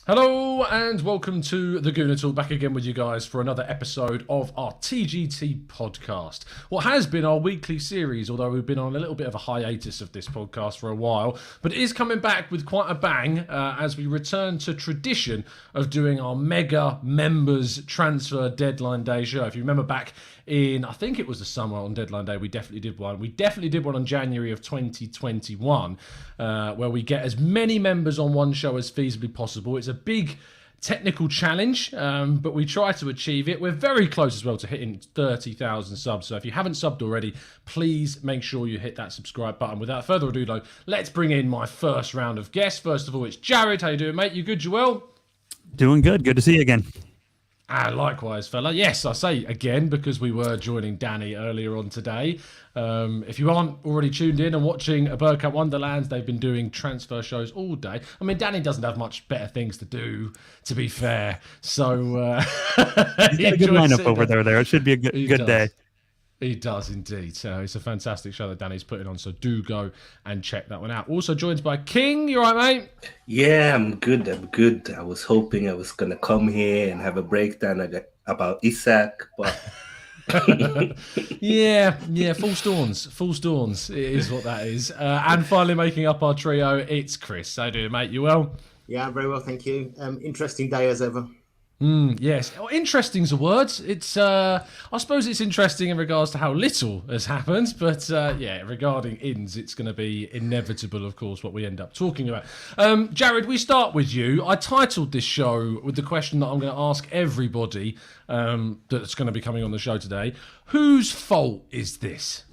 Hello and welcome to the Gooner Talk, back again with you guys for another episode of our TGT podcast. What has been our weekly series, although we've been on a little bit of a hiatus of this podcast for a while, but it is coming back with quite a bang as we return to tradition of doing our mega members transfer deadline day show. If you remember back in, I think it was the summer on deadline day, we definitely did one. We definitely did one on January of 2021, where we get as many members on one show as feasibly possible. It's a big technical challenge, but we try to achieve it. We're very close as well to hitting 30,000 subs. So if you haven't subbed already, please make sure you hit that subscribe button. Without further ado, though, let's bring in my first round of guests. First of all, it's Jared. How you doing, mate? You good, Joel? Doing good. Good to see you again. Likewise, fella. Yes, I say again because we were joining Danny earlier on today. If you aren't already tuned in and watching a Bergkamp Wonderlands, they've been doing transfer shows all day. I mean, Danny doesn't have much better things to do, to be fair. So He's got a good lineup over there. It should be a good day. He does indeed. It's a fantastic show that Danny's putting on, so do go and check that one out. Also joined by King. You all right, mate? Yeah, I'm good. I was hoping I was going to come here and have a breakdown about Isak, but... yeah, full storms. It is what that is. And finally making up our trio, it's Chris. How you doing, mate? You well? Yeah, very well, thank you. Interesting day as ever. Yes, interesting's a word. It's, I suppose it's interesting in regards to how little has happened, but regarding ins, it's going to be inevitable, of course, what we end up talking about. Jared, we start with you. I titled this show with the question that I'm going to ask everybody that's going to be coming on the show today. Whose fault is this?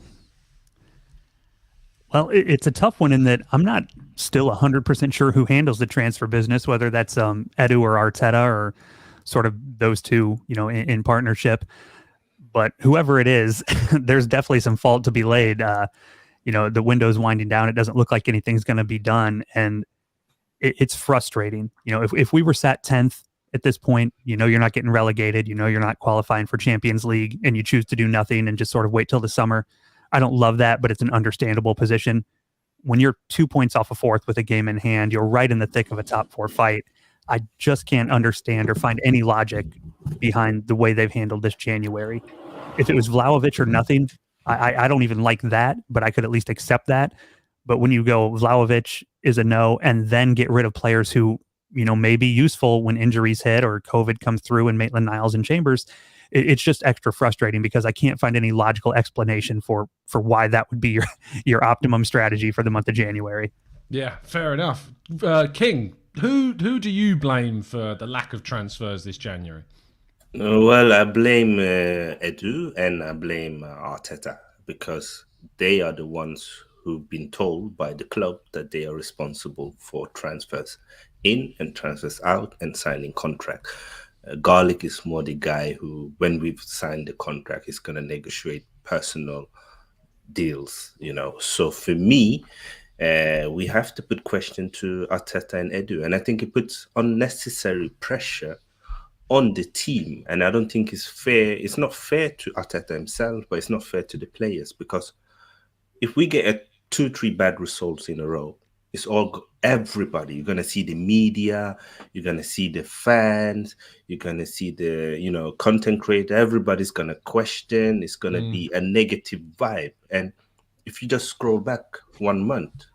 Well, it's a tough one in that I'm not still 100% sure who handles the transfer business, whether that's Edu or Arteta or sort of those two, in partnership. But whoever it is, there's definitely some fault to be laid. The window's winding down. It doesn't look like anything's going to be done. And it's frustrating. If we were sat 10th at this point, you're not getting relegated, you're not qualifying for Champions League, and you choose to do nothing and just sort of wait till the summer. I don't love that, but it's an understandable position. When you're 2 points off of fourth with a game in hand, you're right in the thick of a top four fight. I just can't understand or find any logic behind the way they've handled this January. If it was Vlahovic or nothing, I don't even like that, but I could at least accept that. But when you go Vlahovic is a no, and then get rid of players who, may be useful when injuries hit or COVID comes through and Maitland-Niles and Chambers, it's just extra frustrating because I can't find any logical explanation for why that would be your optimum strategy for the month of January. Yeah, fair enough. King, who do you blame for the lack of transfers this January? Well, I blame Edu and I blame Arteta because they are the ones who've been told by the club that they are responsible for transfers in and transfers out and signing contract. Garlic is more the guy who, when we've signed the contract, is going to negotiate personal deals, So for me, we have to put question to Arteta and Edu. And I think it puts unnecessary pressure on the team. And I don't think it's fair. It's not fair to Arteta himself, but it's not fair to the players. Because if we get 2-3 bad results in a row, it's all everybody. You're going to see the media, you're going to see the fans, you're going to see the, content creator. Everybody's going to question. It's going to be a negative vibe. And if you just scroll back 1 month,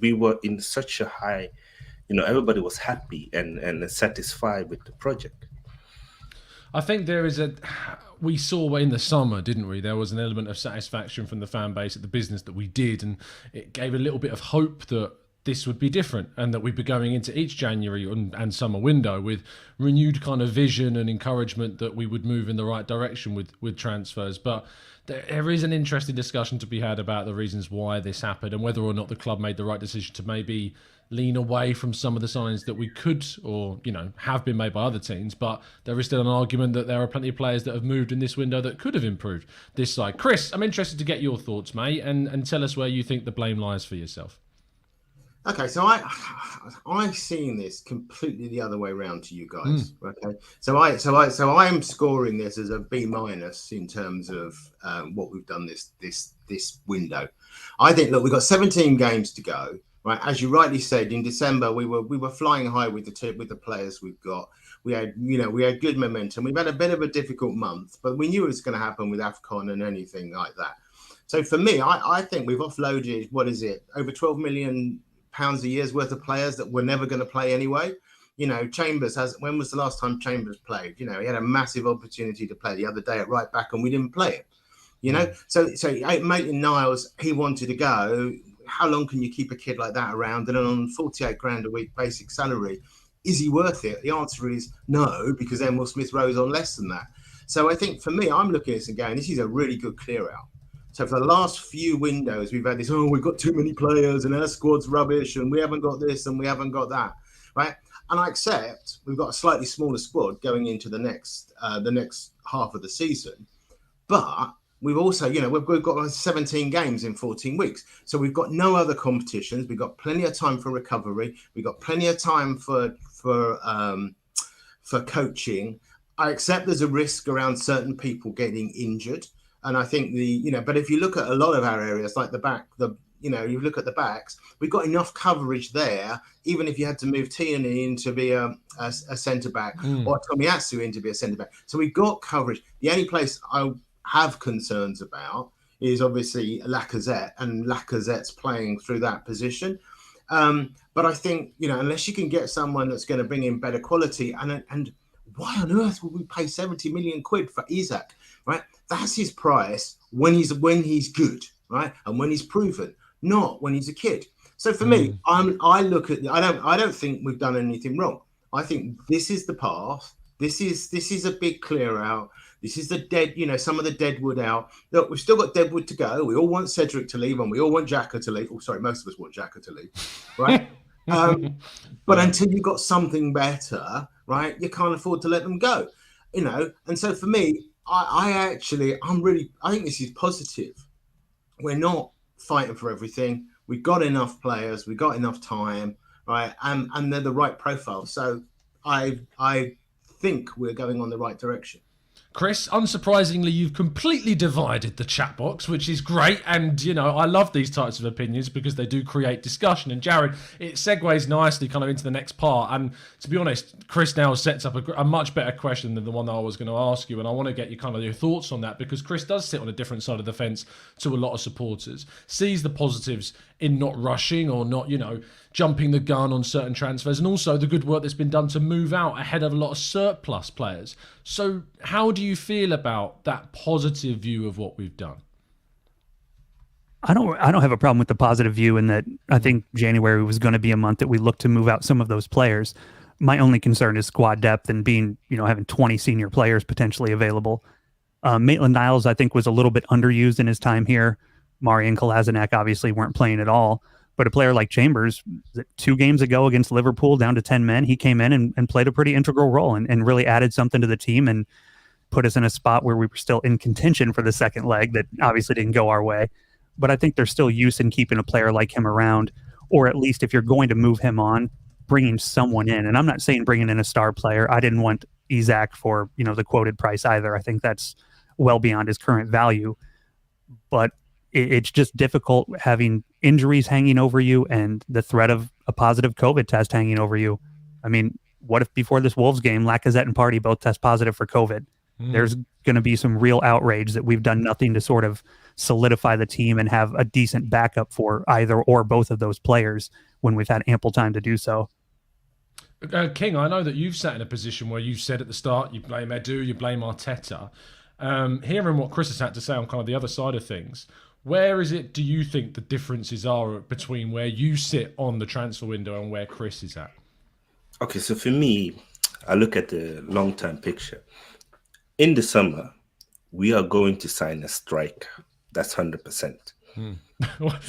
we were in such a high, everybody was happy and satisfied with the project. I think we saw in the summer, didn't we? There was an element of satisfaction from the fan base at the business that we did, and it gave a little bit of hope that this would be different and that we'd be going into each January and summer window with renewed kind of vision and encouragement that we would move in the right direction with transfers. But there is an interesting discussion to be had about the reasons why this happened and whether or not the club made the right decision to maybe lean away from some of the signings that we could or, have been made by other teams. But there is still an argument that there are plenty of players that have moved in this window that could have improved this side. Chris, I'm interested to get your thoughts, mate, and tell us where you think the blame lies for yourself. Okay, so I've seen this completely the other way around to you guys. Okay, so I am scoring this as a B- in terms of what we've done this window. I think, look, we've got 17 games to go. right? As you rightly said, in December we were flying high with the players we've got. We had good momentum. We've had a bit of a difficult month, but we knew it was going to happen with AFCON and anything like that. So for me, I think we've offloaded, what is it, over £12 million a year's worth of players that were never going to play anyway. Chambers when was the last time Chambers played? He had a massive opportunity to play the other day at right back and we didn't play it. So Maitland-Niles, he wanted to go. How long can you keep a kid like that around? And on 48 grand a week basic salary, is he worth it? The answer is no, because Emil Smith-Rowe's on less than that. So I think for me, I'm looking at this and going, this is a really good clear out. So for the last few windows, we've had this, we've got too many players and our squad's rubbish and we haven't got this and we haven't got that, right? And I accept we've got a slightly smaller squad going into the next half of the season. But we've also, we've got 17 games in 14 weeks. So we've got no other competitions. We've got plenty of time for recovery. We've got plenty of time for coaching. I accept there's a risk around certain people getting injured. And I think but if you look at a lot of our areas, like the back, you look at the backs, we've got enough coverage there, even if you had to move Tierney in to be a centre-back or Tomiyasu in to be a centre-back. So we've got coverage. The only place I have concerns about is obviously Lacazette, and Lacazette's playing through that position. But I think, unless you can get someone that's going to bring in better quality, and why on earth would we pay 70 million quid for Isak, right? That's his price when he's good, right? And when he's proven, not when he's a kid. So for me, I don't think we've done anything wrong. I think this is the path. This is a big clear out. This is the dead, some of the deadwood out. Look, we've still got deadwood to go. We all want Cedric to leave and we all want Xhaka to leave. Oh, sorry, most of us want Xhaka to leave, right? But until you've got something better, right, you can't afford to let them go, And so for me, I think this is positive. We're not fighting for everything. We've got enough players. We've got enough time, right? And they're the right profile. So I think we're going on the right direction. Chris, unsurprisingly, you've completely divided the chat box, which is great. And, I love these types of opinions because they do create discussion. And Jared, it segues nicely kind of into the next part. And to be honest, Chris now sets up a much better question than the one that I was going to ask you. And I want to get your thoughts on that, because Chris does sit on a different side of the fence to a lot of supporters, sees the positives in not rushing or not, jumping the gun on certain transfers, and also the good work that's been done to move out ahead of a lot of surplus players. So how do you feel about that positive view of what we've done? I don't have a problem with the positive view in that I think January was going to be a month that we look to move out some of those players. My only concern is squad depth and being, having 20 senior players potentially available. Maitland-Niles, I think, was a little bit underused in his time here. Mari and Kolasinac obviously weren't playing at all. But a player like Chambers, 2 games ago against Liverpool, down to 10 men, he came in and played a pretty integral role and really added something to the team and put us in a spot where we were still in contention for the second leg that obviously didn't go our way. But I think there's still use in keeping a player like him around, or at least if you're going to move him on, bringing someone in. And I'm not saying bringing in a star player. I didn't want Isak for, the quoted price either. I think that's well beyond his current value. But it's just difficult having injuries hanging over you and the threat of a positive COVID test hanging over you. I mean, what if before this Wolves game, Lacazette and Partey both test positive for COVID? There's going to be some real outrage that we've done nothing to sort of solidify the team and have a decent backup for either or both of those players when we've had ample time to do so. King, I know that you've sat in a position where you've said at the start, you blame Edu, you blame Arteta. Hearing what Chris has had to say on kind of the other side of things, where do you think the differences are between where you sit on the transfer window and where Chris is at? Okay, so for me, I look at the long-term picture. In the summer, we are going to sign a striker. That's 100%.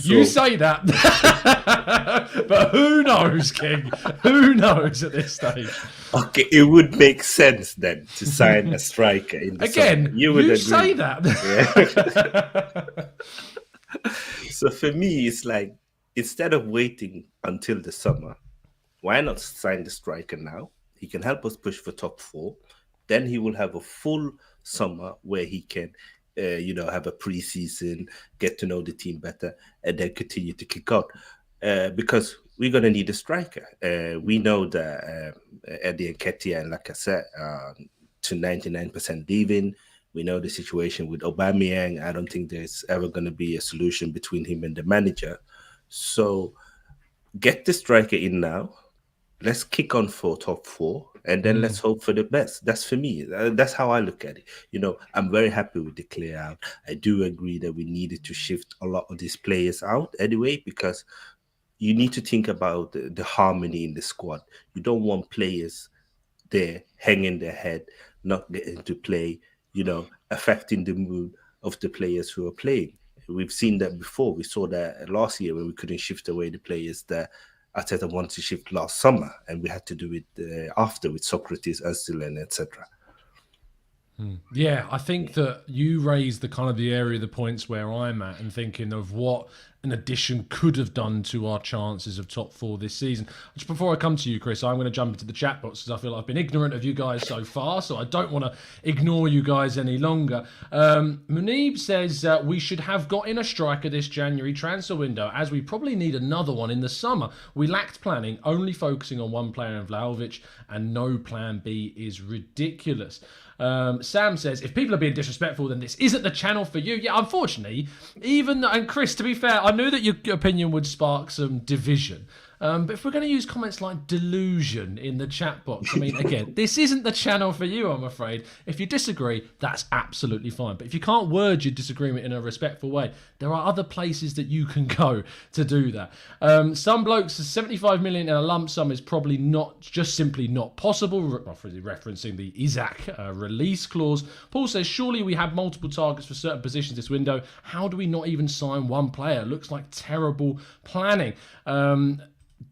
You say that, but who knows, King? Who knows at this stage? Okay, it would make sense then to sign a striker in the Again, summer. You would agree. Say that. Yeah. So for me, it's like, instead of waiting until the summer, why not sign the striker now? He can help us push for top 4. Then he will have a full summer where he can have a preseason, get to know the team better, and then continue to kick out. because we're going to need a striker. We know that Eddie Nketiah and Lacazette to 99% leaving. We know the situation with Aubameyang. I don't think there's ever going to be a solution between him and the manager. So get the striker in now. Let's kick on for top 4, and then let's hope for the best. That's for me. That's how I look at it. You know, I'm very happy with the clear out. I do agree that we needed to shift a lot of these players out anyway, because you need to think about the harmony in the squad. You don't want players there hanging their head, not getting to play, you know, affecting the mood of the players who are playing. We've seen that before. We saw that last year when we couldn't shift away the players that Arteta wanted to shift last summer, and we had to do it after with Socrates, Özil, and etc. Yeah, I think that you raised the kind of the area of the points where I'm at and thinking of what an addition could have done to our chances of top 4 this season. Just before I come to you, Chris, I'm going to jump into the chat box because I feel I've been ignorant of you guys so far, so I don't want to ignore you guys any longer. Munib says we should have got in a striker this January transfer window, as we probably need another one in the summer. We lacked planning, only focusing on one player in Vlahovic, and no plan B is ridiculous. Sam says, if people are being disrespectful, then this isn't the channel for you. Yeah, unfortunately, and Chris, to be fair, I knew that your opinion would spark some division. But if we're going to use comments like delusion in the chat box, I mean, again, this isn't the channel for you, I'm afraid. If you disagree, that's absolutely fine. But if you can't word your disagreement in a respectful way, there are other places that you can go to do that. Some blokes, 75 million in a lump sum is probably not, just simply not possible, referencing the Isaac release clause. Paul says, surely we have multiple targets for certain positions this window. How do we not even sign one player? Looks like terrible planning.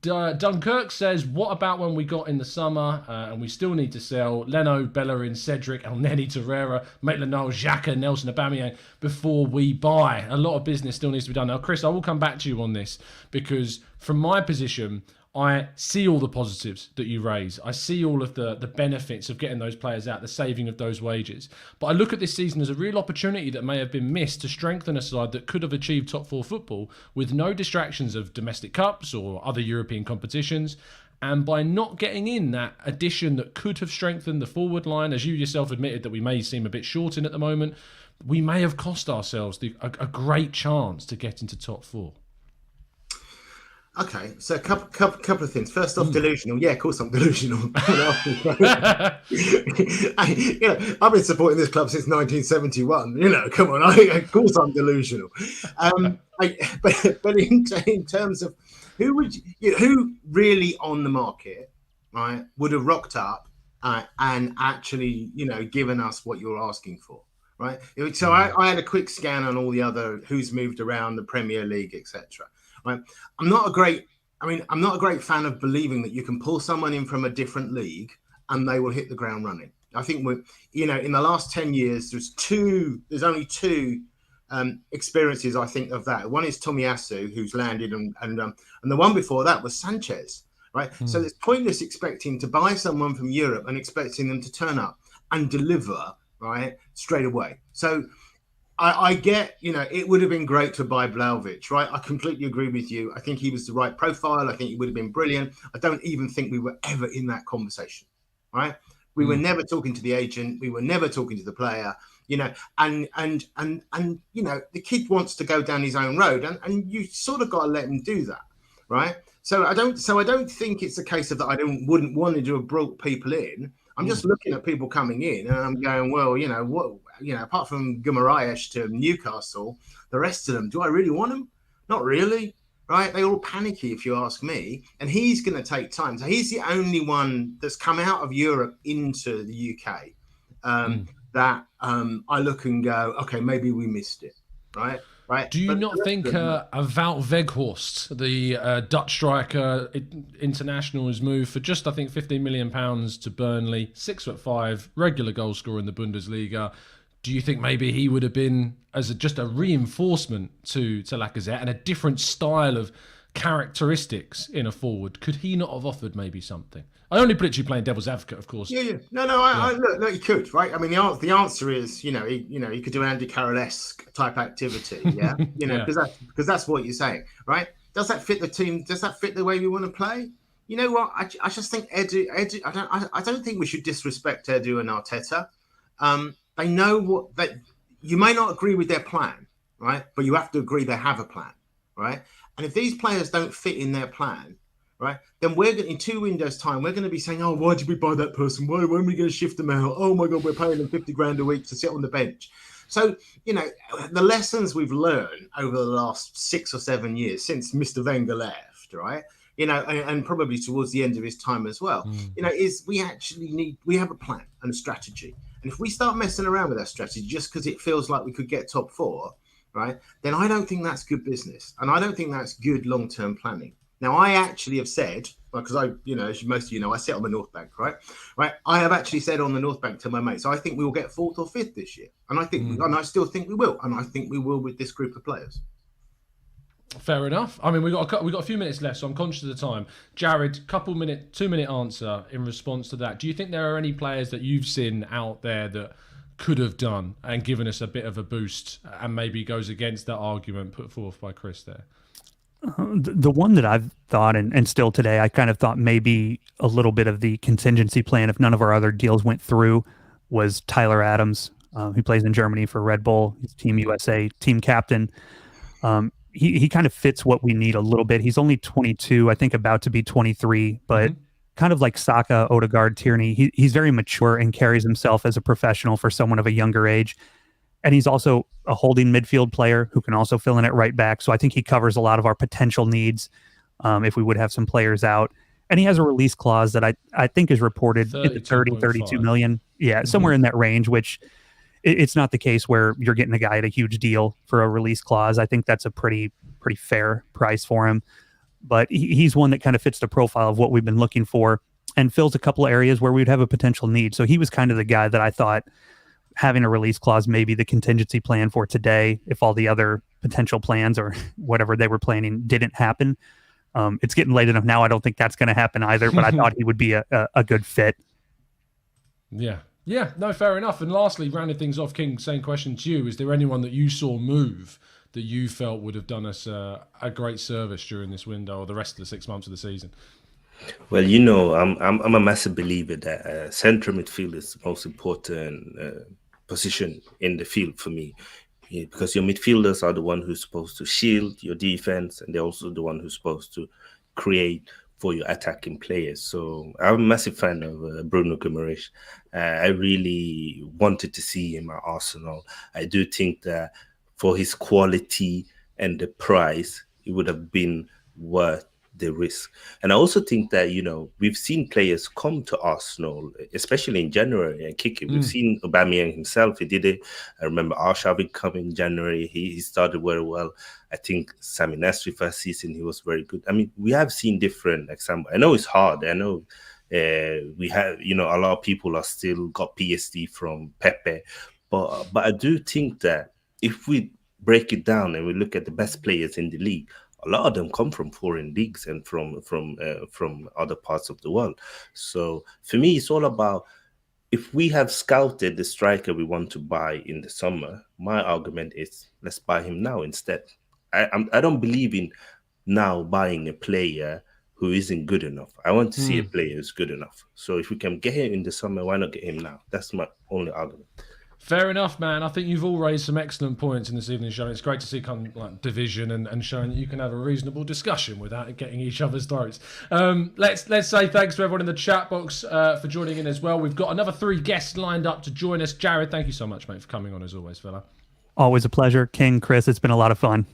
Dunkirk says, what about when we got in the summer and we still need to sell Leno, Bellerin, Cedric, El Neni, Torreira, Maitland-Niles, Xhaka, Nelson, Aubameyang before we buy? A lot of business still needs to be done. Now, Chris, I will come back to you on this because from my position, I see all the positives that you raise. I see all of the benefits of getting those players out, the saving of those wages. But I look at this season as a real opportunity that may have been missed to strengthen a side that could have achieved top 4 football with no distractions of domestic cups or other European competitions. And by not getting in that addition that could have strengthened the forward line, as you yourself admitted that we may seem a bit short in at the moment, we may have cost ourselves a great chance to get into top 4. Okay, so a couple of things. First off, delusional. Yeah, of course I'm delusional. I've been supporting this club since 1971. Come on, of course I'm delusional. But in terms of who really on the market, right, would have rocked up and actually, given us what you're asking for, right? So I had a quick scan on all the other who's moved around the Premier League, etc. Right. I'm not a great fan of believing that you can pull someone in from a different league and they will hit the ground running. I think in the last 10 years, there's only two experiences I think of that. One is Tomiyasu, who's landed, and the one before that was Sanchez. Right. So it's pointless expecting to buy someone from Europe and expecting them to turn up and deliver right straight away. So I get, it would have been great to buy Vlahovic, right? I completely agree with you. I think he was the right profile. I think he would have been brilliant. I don't even think we were ever in that conversation, right? We were never talking to the agent. We were never talking to the player, and the kid wants to go down his own road, and you sort of got to let him do that, right? So I don't think it's a case of that wouldn't want to have brought people in. I'm just looking at people coming in and I'm going, well, apart from Guimaraes to Newcastle, the rest of them, do I really want them? Not really, right? They're all panicky, if you ask me. And he's going to take time. So he's the only one that's come out of Europe into the UK that I look and go, okay, maybe we missed it, right? Right. Do you not think Wout Weghorst, the Dutch striker international, has moved for just, I think, £15 million to Burnley, 6'5", regular goal scorer in the Bundesliga? Do you think maybe he would have been just a reinforcement to Lacazette and a different style of characteristics in a forward? Could he not have offered maybe something? I only put it to you playing devil's advocate, of course. Yeah. I look, he could, right? I mean, the answer is, he could do Andy Carroll-esque type activity, yeah, because that's what you're saying, right? Does that fit the team? Does that fit the way we want to play? You know what? I just think Edu. I don't think we should disrespect Edu and Arteta. They know what that. You may not agree with their plan, right? But you have to agree they have a plan, right? And if these players don't fit in their plan, right, then we're in 2 windows' time, we're going to be saying, "Oh, why did we buy that person? When are we going to shift them out? Oh my God, we're paying them 50 grand a week to sit on the bench." So, you know, the lessons we've learned over the last 6 or 7 years since Mr. Wenger left, right? You know, and probably towards the end of his time as well, you know, is we have a plan and a strategy. And if we start messing around with that strategy just because it feels like we could get top 4, right, then I don't think that's good business. And I don't think that's good long-term planning. Now, I actually have said, because I, you know, as most of you know, I sit on the North Bank, right? I have actually said on the North Bank to my mates, I think we will get 4th or 5th this year. And I think, and I still think we will. And I think we will with this group of players. Fair enough. I mean, we got a few minutes left, so I'm conscious of the time. Jared, 2-minute answer in response to that. Do you think there are any players that you've seen out there that could have done and given us a bit of a boost, and maybe goes against that argument put forth by Chris there? The one that I've thought, and still today, I kind of thought maybe a little bit of the contingency plan if none of our other deals went through, was Tyler Adams. He plays in Germany for Red Bull. He's Team USA, team captain. He kind of fits what we need a little bit. He's only 22, I think about to be 23, but kind of like Saka, Odegaard, Tierney, he's very mature and carries himself as a professional for someone of a younger age. And he's also a holding midfield player who can also fill in at right back. So I think he covers a lot of our potential needs if we would have some players out. And he has a release clause that I think is reported in the 32 million. Yeah, somewhere in that range, which it's not the case where you're getting a guy at a huge deal for a release clause. I think that's a pretty fair price for him. But he's one that kind of fits the profile of what we've been looking for and fills a couple of areas where we'd have a potential need. So he was kind of the guy that I thought having a release clause, maybe the contingency plan for today, if all the other potential plans or whatever they were planning didn't happen. It's getting late enough now. I don't think that's going to happen either, but I thought he would be a good fit. Yeah, no, fair enough. And lastly, rounding things off, King, same question to you. Is there anyone that you saw move that you felt would have done us a great service during this window or the rest of the 6 months of the season? Well, you know, I'm a massive believer that central midfield is the most important position in the field for me, because your midfielders are the one who's supposed to shield your defense, and they're also the one who's supposed to create for your attacking players. So I'm a massive fan of Bruno Guimaraes. I really wanted to see him at Arsenal. I do think that for his quality and the price, it would have been worth the risk. And I also think that, you know, we've seen players come to Arsenal, especially in January, and kick it. We've seen Aubameyang himself. He did it. I remember Arshavin come in January. He started very well. I think Sami Nasri first season, he was very good. I mean, we have seen different examples. I know it's hard. I know we have, you know, a lot of people are still got PSD from Pepe. But I do think that if we break it down and we look at the best players in the league, a lot of them come from foreign leagues and from other parts of the world. So for me, it's all about, if we have scouted the striker we want to buy in the summer, my argument is let's buy him now instead. I don't believe in now buying a player who isn't good enough. I want to see a player who's good enough. So if we can get him in the summer, why not get him now? That's my only argument. Fair enough, man. I think you've all raised some excellent points in this evening's show. It's great to see division and showing that you can have a reasonable discussion without getting each other's throats. Let's say thanks to everyone in the chat box for joining in as well. We've got another 3 guests lined up to join us. Jared, thank you so much, mate, for coming on as always, fella. Always a pleasure. King, Chris, it's been a lot of fun.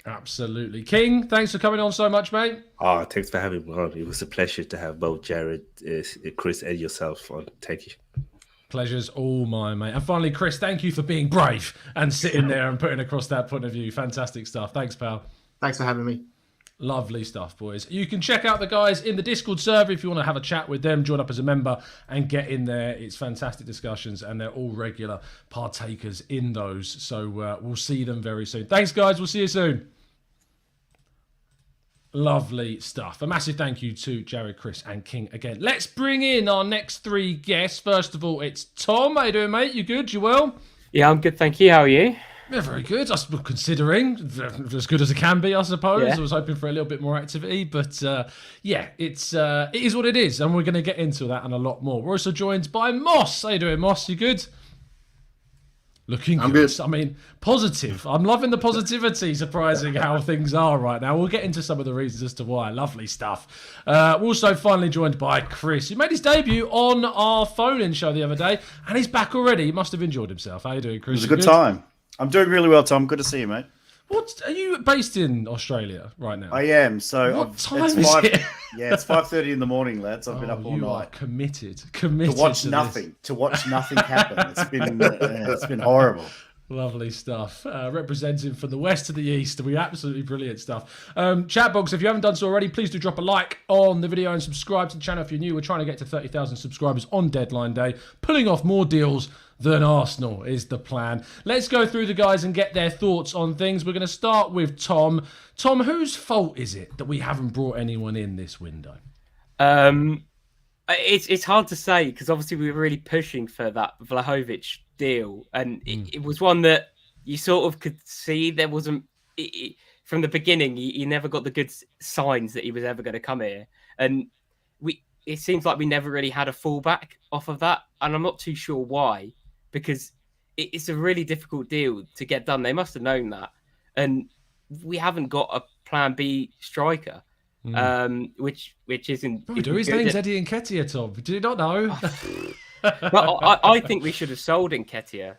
Absolutely. King, thanks for coming on so much, mate. Oh, thanks for having me on. It was a pleasure to have both Jared, Chris, and yourself on. Thank you. Pleasure's all mine, mate. And finally, Chris, thank you for being brave and sitting there and putting across that point of view. Fantastic stuff. Thanks, pal. Thanks for having me. Lovely stuff, boys. You can check out the guys in the Discord server if you want to have a chat with them. Join up as a member and get in there. It's fantastic discussions, and they're all regular partakers in those. So we'll see them very soon. Thanks, guys. We'll see you soon. Lovely stuff. A massive thank you to Jared, Chris, and King again. Let's bring in our next 3 guests. First of all, it's Tom. How you doing, mate? You good? You well? Yeah, I'm good, thank you. How are you? Yeah, very good. Considering as good as it can be, I suppose. Yeah. I was hoping for a little bit more activity, but it is what it is, and we're going to get into that and a lot more. We're also joined by Moss. How you doing, Moss? You good? Looking I'm good. good. I mean, positive. I'm loving the positivity. Surprising how things are right now. We'll get into some of the reasons as to why. Lovely stuff. We're also finally joined by Chris, who made his debut on our phone-in show the other day, and he's back already. He must have enjoyed himself. How you doing, Chris? It was a good time. I'm doing really well, Tom. Good to see you, mate. What are you based in Australia right now? I am. So What time it's is it? Yeah, it's 5:30 in the morning, lads. I've been up all you are night committed to watch to nothing. this. To watch nothing happen. It's been horrible. Lovely stuff. Representing from the west to the east. We absolutely brilliant stuff. Chat box, if you haven't done so already, please do drop a like on the video and subscribe to the channel if you're new. We're trying to get to 30,000 subscribers on deadline day. Pulling off more deals than Arsenal is the plan. Let's go through the guys and get their thoughts on things. We're going to start with Tom. Tom, whose fault is it that we haven't brought anyone in this window? It's hard to say because obviously we were really pushing for that Vlahovic deal, and it was one that you sort of could see there wasn't from the beginning. You never got the good signs that he was ever going to come here, and it seems like we never really had a fallback off of that, and I'm not too sure why, because it's a really difficult deal to get done. They must have known that, and we haven't got a plan B striker. Which isn't. Oh, his name's Eddie Nketiah, Tom. Did you not know? Well, I think we should have sold Nketiah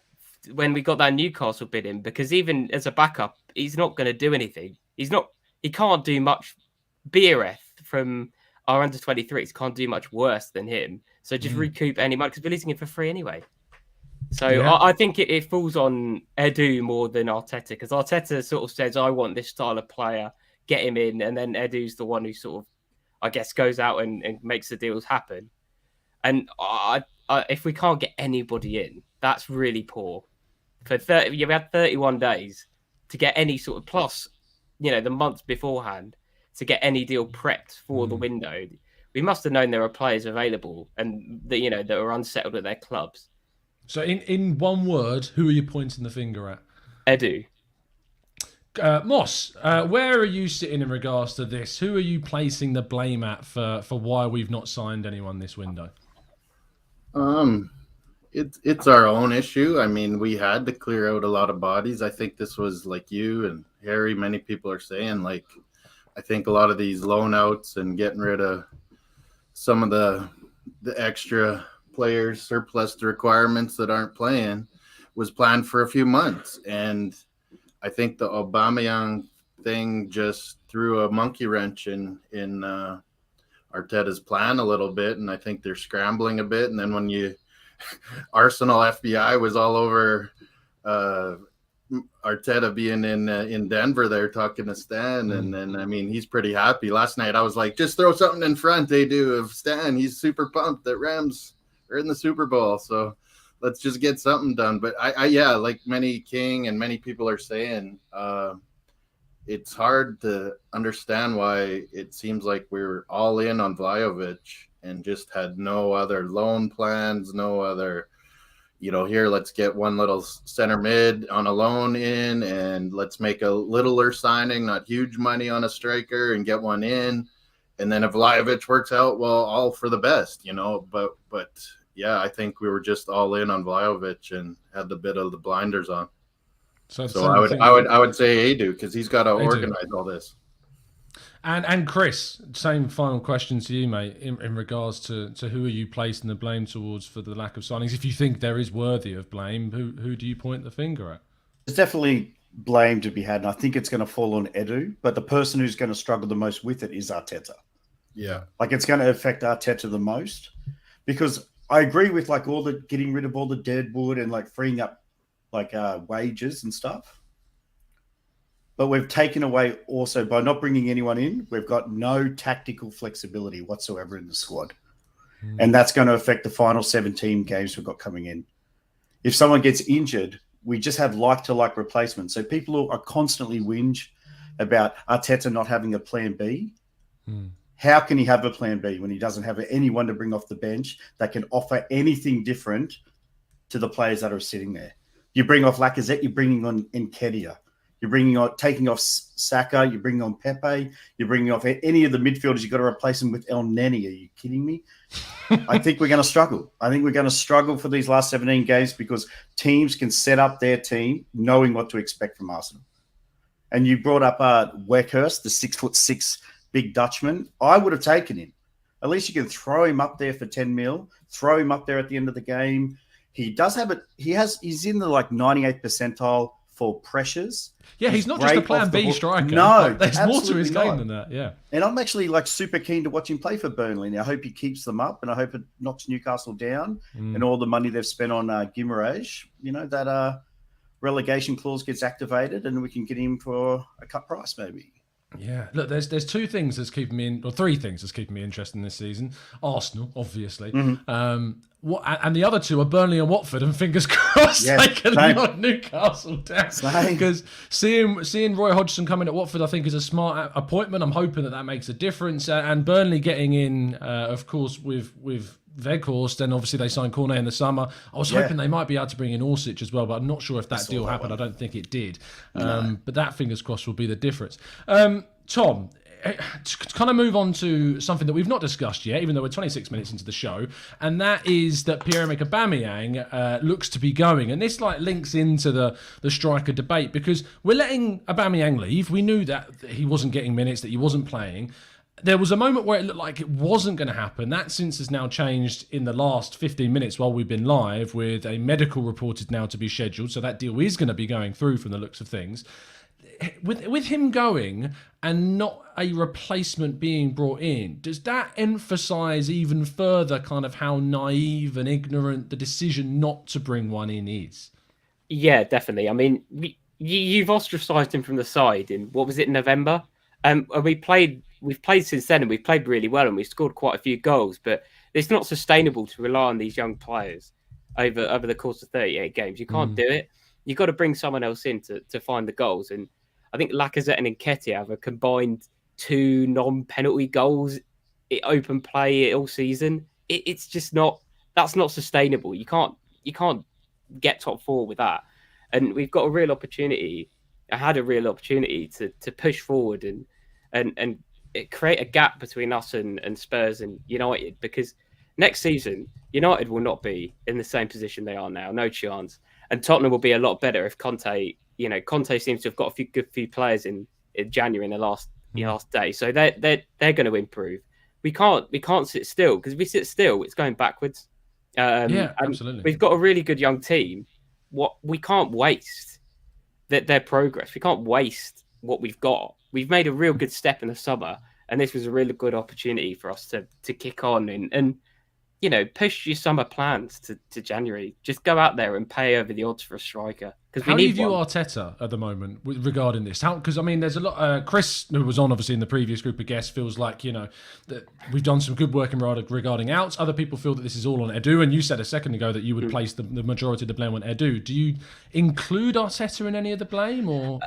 when we got that Newcastle bid in, because even as a backup, he's not going to do anything. He can't do much. Biereth from our under 23s can't do much worse than him. So just recoup any money because we're losing him for free anyway. So yeah. I think it falls on Edu more than Arteta, because Arteta sort of says, I want this style of player, get him in, and then Edu's the one who sort of, I guess, goes out and makes the deals happen. And if we can't get anybody in, that's really poor. You had 31 days to get any sort of, plus, the months beforehand to get any deal prepped for the window. We must have known there were players available and that are unsettled at their clubs. So in one word, who are you pointing the finger at? Edu. Moss, where are you sitting in regards to this? Who are you placing the blame at for why we've not signed anyone this window? It's our own issue. I mean, we had to clear out a lot of bodies. I think this was, like you and Harry, many people are saying, like, I think a lot of these loan outs and getting rid of some of the extra players, surplus to requirements that aren't playing, was planned for a few months. And I think the Aubameyang thing just threw a monkey wrench in Arteta's plan a little bit, and I think they're scrambling a bit. And then when Arsenal FBI was all over Arteta being in Denver there talking to Stan, and then I mean he's pretty happy. Last night I was like, just throw something in front, they do of Stan. He's super pumped that Rams are in the Super Bowl, so let's just get something done. But I like many King and many people are saying, it's hard to understand why it seems like we're all in on Vlahovic and just had no other loan plans, no other, here, let's get one little center mid on a loan in, and let's make a littler signing, not huge money on a striker, and get one in. And then if Vlahovic works out, well, all for the best, but yeah, I think we were just all in on Vlahovic and had the bit of the blinders on. So I would say Edu, because he's got to organize all this. And Chris, same final question to you, mate, in regards to who are you placing the blame towards for the lack of signings? If you think there is worthy of blame, who do you point the finger at? There's definitely blame to be had, and I think it's going to fall on Edu, but the person who's going to struggle the most with it is Arteta. Yeah. Like, it's going to affect Arteta the most, because I agree with like all the getting rid of all the dead wood and like freeing up like wages and stuff. But we've taken away also by not bringing anyone in, we've got no tactical flexibility whatsoever in the squad. And that's going to affect the final 17 games we've got coming in. If someone gets injured, we just have like-to-like replacements. So people are constantly whinge about Arteta not having a plan B. How can he have a plan B when he doesn't have anyone to bring off the bench that can offer anything different to the players that are sitting there? You bring off Lacazette, you're bringing on Nketiah. You're taking off Saka, you're bringing on Pepe, you're bringing off any of the midfielders, you've got to replace them with El Neni. Are you kidding me? I think we're going to struggle. I think we're going to struggle for these last 17 games because teams can set up their team knowing what to expect from Arsenal. And you brought up Weghorst, the 6'6" big Dutchman. I would have taken him. At least you can throw him up there for 10 mil, throw him up there at the end of the game. He does have it. He's in the 98th percentile for pressures. Yeah, he's not just a plan B striker. No, there's more to his game than that. Yeah, and I'm actually super keen to watch him play for Burnley. Now, I hope he keeps them up, and I hope it knocks Newcastle down. And all the money they've spent on Guimaraes, that relegation clause gets activated, and we can get him for a cut price, maybe. Yeah, look, there's two things that's keeping me three things that's keeping me interested in this season. Arsenal, obviously. And the other two are Burnley and Watford, and fingers crossed they can knock Newcastle down. Because seeing Roy Hodgson coming at Watford, I think, is a smart appointment. I'm hoping that makes a difference. And Burnley getting in, of course, with Weghorst, and obviously they signed Cornet in the summer. I was hoping they might be able to bring in Orsic as well, but I'm not sure if that deal happened. I don't think it did. But that, fingers crossed, will be the difference. Tom, to kind of move on to something that we've not discussed yet, even though we're 26 minutes into the show, and that is that Pierre-Emerick Aubameyang looks to be going. And this links into the striker debate, because we're letting Aubameyang leave. We knew that he wasn't getting minutes, that he wasn't playing. There was a moment where it looked like it wasn't going to happen. That since has now changed in the last 15 minutes while we've been live, with a medical reported now to be scheduled. So that deal is going to be going through from the looks of things. With him going and not a replacement being brought in, does that emphasise even further kind of how naive and ignorant the decision not to bring one in is? Yeah, definitely. I mean, you've ostracised him from the side in, what was it, November? And we've played since then, and we've played really well, and we've scored quite a few goals, but it's not sustainable to rely on these young players over the course of 38 games. You can't do it. You've got to bring someone else in to find the goals. And I think Lacazette and Nketiah have a combined 2 non-penalty goals in open play all season. It's just not, that's not sustainable. You can't get top 4 with that. And we've got a real opportunity. I had a real opportunity to push forward and create a gap between us and Spurs and United, because next season United will not be in the same position they are now. No chance. And Tottenham will be a lot better if Conte seems to have got a few players in January in the last day. So they're going to improve. We can't sit still, because if we sit still, it's going backwards. Absolutely. We've got a really good young team. We can't waste their progress. We can't waste what we've got. We've made a real good step in the summer, and this was a really good opportunity for us to kick on and push your summer plans to January. Just go out there and pay over the odds for a striker. How do you view Arteta at the moment regarding this? Because, I mean, there's a lot... Chris, who was on, obviously, in the previous group of guests, feels like, that we've done some good work regarding outs. Other people feel that this is all on Edu, and you said a second ago that you would place the majority of the blame on Edu. Do you include Arteta in any of the blame? Or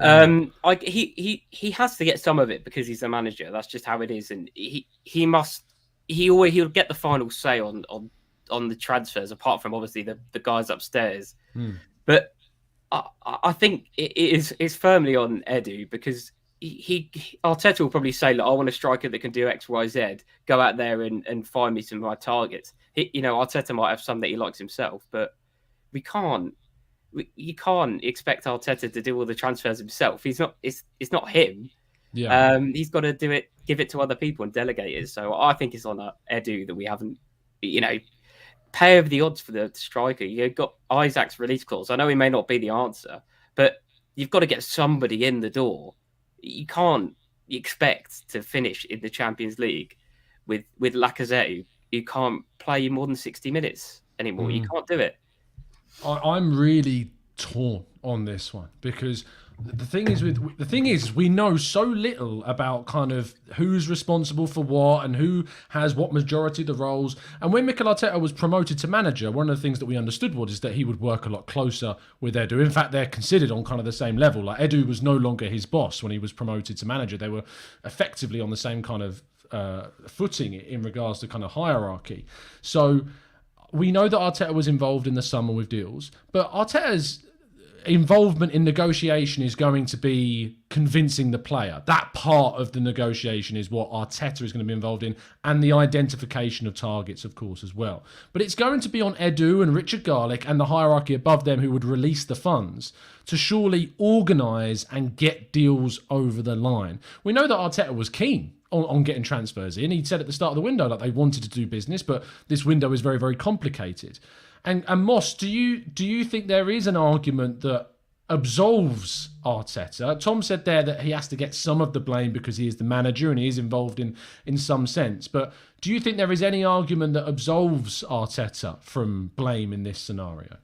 he has to get some of it because he's the manager. That's just how it is. And he'll get the final say on the transfers, apart from, obviously, the guys upstairs. But I think it's firmly on Edu, because Arteta will probably say, look, I want a striker that can do X, Y, Z. Go out there and find me some of my targets. Arteta might have some that he likes himself, but you can't expect Arteta to do all the transfers himself. It's not him. Yeah. He's got to do it, give it to other people and delegate it. So I think it's on Edu that we haven't, pay over the odds for the striker. You've got Isaac's release clause. I know he may not be the answer, but you've got to get somebody in the door. You can't expect to finish in the Champions League with Lacazette, who can't play more than 60 minutes anymore. You can't do it. I'm really torn on this one, because the thing is we know so little about kind of who's responsible for what and who has what majority of the roles. And when Mikel Arteta was promoted to manager, one of the things that we understood is that he would work a lot closer with Edu. In fact, they're considered on kind of the same level. Like, Edu was no longer his boss when he was promoted to manager. They were effectively on the same kind of footing in regards to kind of hierarchy. So we know that Arteta was involved in the summer with deals, but Arteta's involvement in negotiation is going to be convincing the player. That part of the negotiation is what Arteta is going to be involved in, and the identification of targets, of course, as well. But it's going to be on Edu and Richard Garlick and the hierarchy above them who would release the funds to surely organise and get deals over the line. We know that Arteta was keen on getting transfers in. He said at the start of the window that they wanted to do business, but this window is very, very complicated. And Moss, do you think there is an argument that absolves Arteta? Tom said there that he has to get some of the blame because he is the manager and he is involved in some sense. But do you think there is any argument that absolves Arteta from blame in this scenario?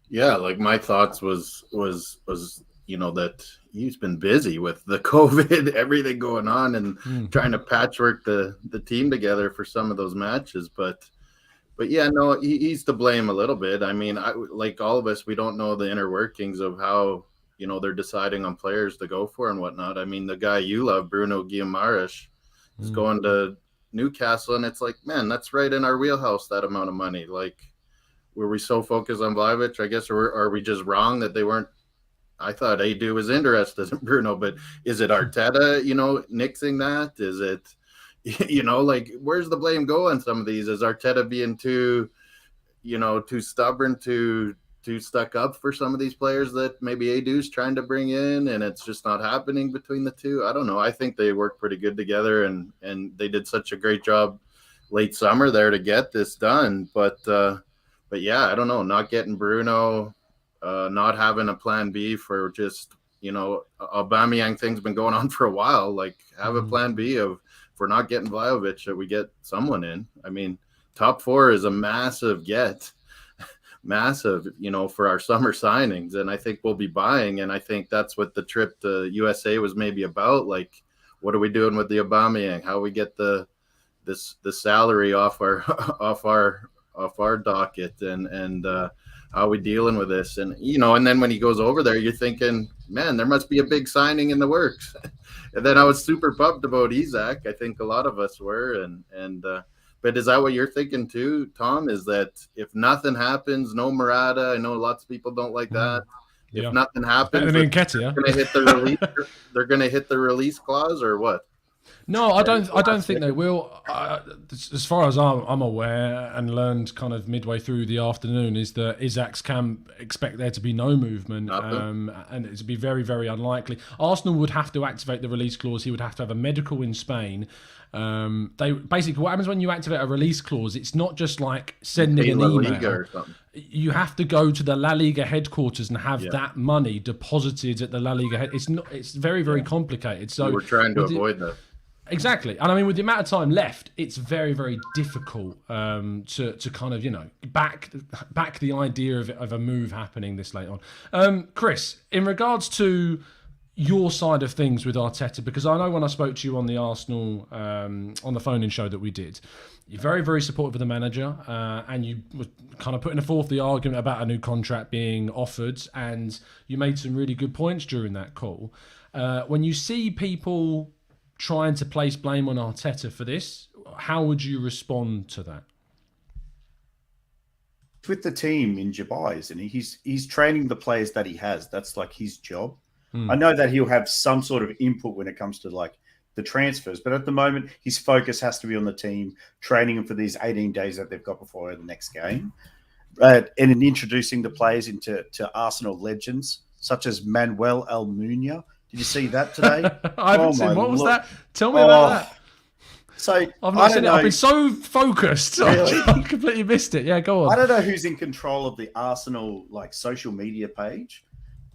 Yeah, like my thoughts was that he's been busy with the COVID, everything going on, and trying to patchwork the team together for some of those matches, But yeah, no, he's to blame a little bit. I mean, like all of us, we don't know the inner workings of how, they're deciding on players to go for and whatnot. I mean, the guy you love, Bruno Guimaraes, is going to Newcastle, and it's like, man, that's right in our wheelhouse, that amount of money. Like, were we so focused on Vlahovic, I guess, or are we just wrong that they weren't? I thought Edu was interested in Bruno, but is it Arteta, nixing that? Is it... like, where's the blame go on some of these? Is Arteta being too stubborn, too stuck up for some of these players that maybe Edu's trying to bring in, and it's just not happening between the two? I don't know. I think they work pretty good together, and they did such a great job late summer there to get this done. But yeah, I don't know. Not getting Bruno, not having a plan B for just, Aubameyang thing's been going on for a while. Like, have a plan B of, if we're not getting Vlahovic, that we get someone in. I mean, top 4 is a massive get, for our summer signings. And I think we'll be buying. And I think that's what the trip to USA was maybe about. Like, what are we doing with the Aubameyang? How we get the salary off our docket, and how are we dealing with this? And, and then when he goes over there, you're thinking, man, there must be a big signing in the works. And then I was super pumped about Isak. I think a lot of us were. But is that what you're thinking too, Tom? Is that if nothing happens, no Murata? I know lots of people don't like that. If nothing happens, they're going to hit the release clause, or what? No, I don't think they will. As far as I'm aware and learned kind of midway through the afternoon, is that Isak's camp expect there to be no movement, and it would be very, very unlikely. Arsenal would have to activate the release clause. He would have to have a medical in Spain. They basically, what happens when you activate a release clause? It's not just like sending an email. You have to go to the La Liga headquarters and have that money deposited at the La Liga head. It's very, very complicated. So we're trying to avoid that. Exactly. And I mean, with the amount of time left, it's very, very difficult to kind of, back the idea of a move happening this late on. Chris, in regards to your side of things with Arteta, because I know when I spoke to you on the Arsenal, on the phone-in show that we did, you're very, very supportive of the manager, and you were kind of putting forth the argument about a new contract being offered, and you made some really good points during that call. When you see people trying to place blame on Arteta for this, how would you respond to that? With the team in Dubai, isn't he? He's training the players that he has. That's like his job. I know that he'll have some sort of input when it comes to like the transfers, but at the moment his focus has to be on the team, training them for these 18 days that they've got before the next game, and in introducing the players into Arsenal legends such as Manuel Almunia. Did you see that today? I haven't seen. What was that? Tell me about that. So I've not seen it. I've been so focused. Really? I completely missed it. Yeah, go on. I don't know who's in control of the Arsenal like social media page,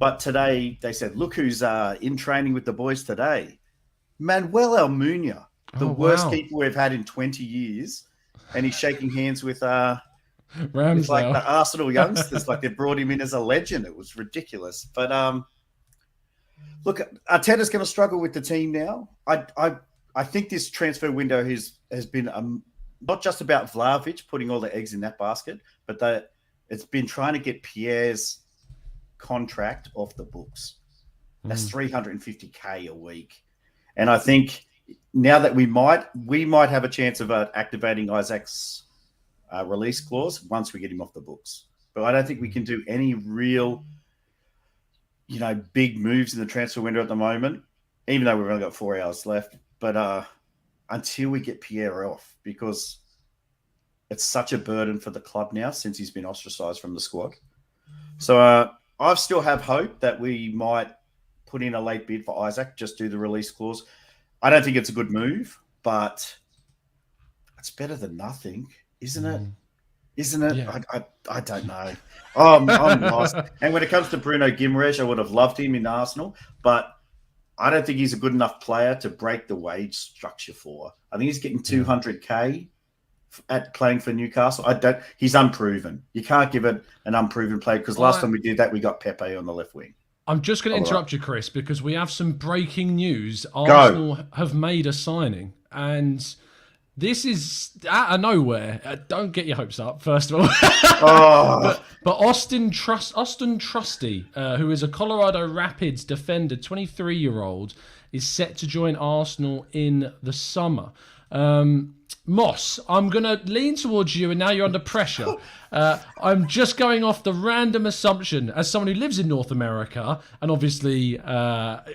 but today they said, "Look who's in training with the boys today." Manuel Almunia, the worst keeper we've had in 20 years, and he's shaking hands with with like the Arsenal youngsters. Like they brought him in as a legend. It was ridiculous, but look, Arteta's going to struggle with the team now. I think this transfer window has been not just about Vlahovic putting all the eggs in that basket, but that it's been trying to get Pierre's contract off the books. That's $350K a week, and I think now that we might have a chance of activating Isaac's release clause once we get him off the books. But I don't think we can do any real big moves in the transfer window at the moment, even though we've only got 4 hours left. But until we get Pierre off, because it's such a burden for the club now since he's been ostracised from the squad. So I still have hope that we might put in a late bid for Isaac, just do the release clause. I don't think it's a good move, but it's better than nothing, isn't it? Isn't it? Yeah. I don't know. I'm lost. And when it comes to Bruno Guimaraes, I would have loved him in Arsenal, but I don't think he's a good enough player to break the wage structure for. I think he's getting 200K at playing for Newcastle. He's unproven. You can't give it an unproven player, because last time we did that, we got Pepe on the left wing. I'm just going to interrupt you, Chris, because we have some breaking news. Arsenal have made a signing, and this is out of nowhere. Don't get your hopes up, first of all. But Austin Trustee, who is a Colorado Rapids defender, 23-year-old, is set to join Arsenal in the summer. Moss, I'm going to lean towards you, and now you're under pressure. I'm just going off the random assumption, as someone who lives in North America and obviously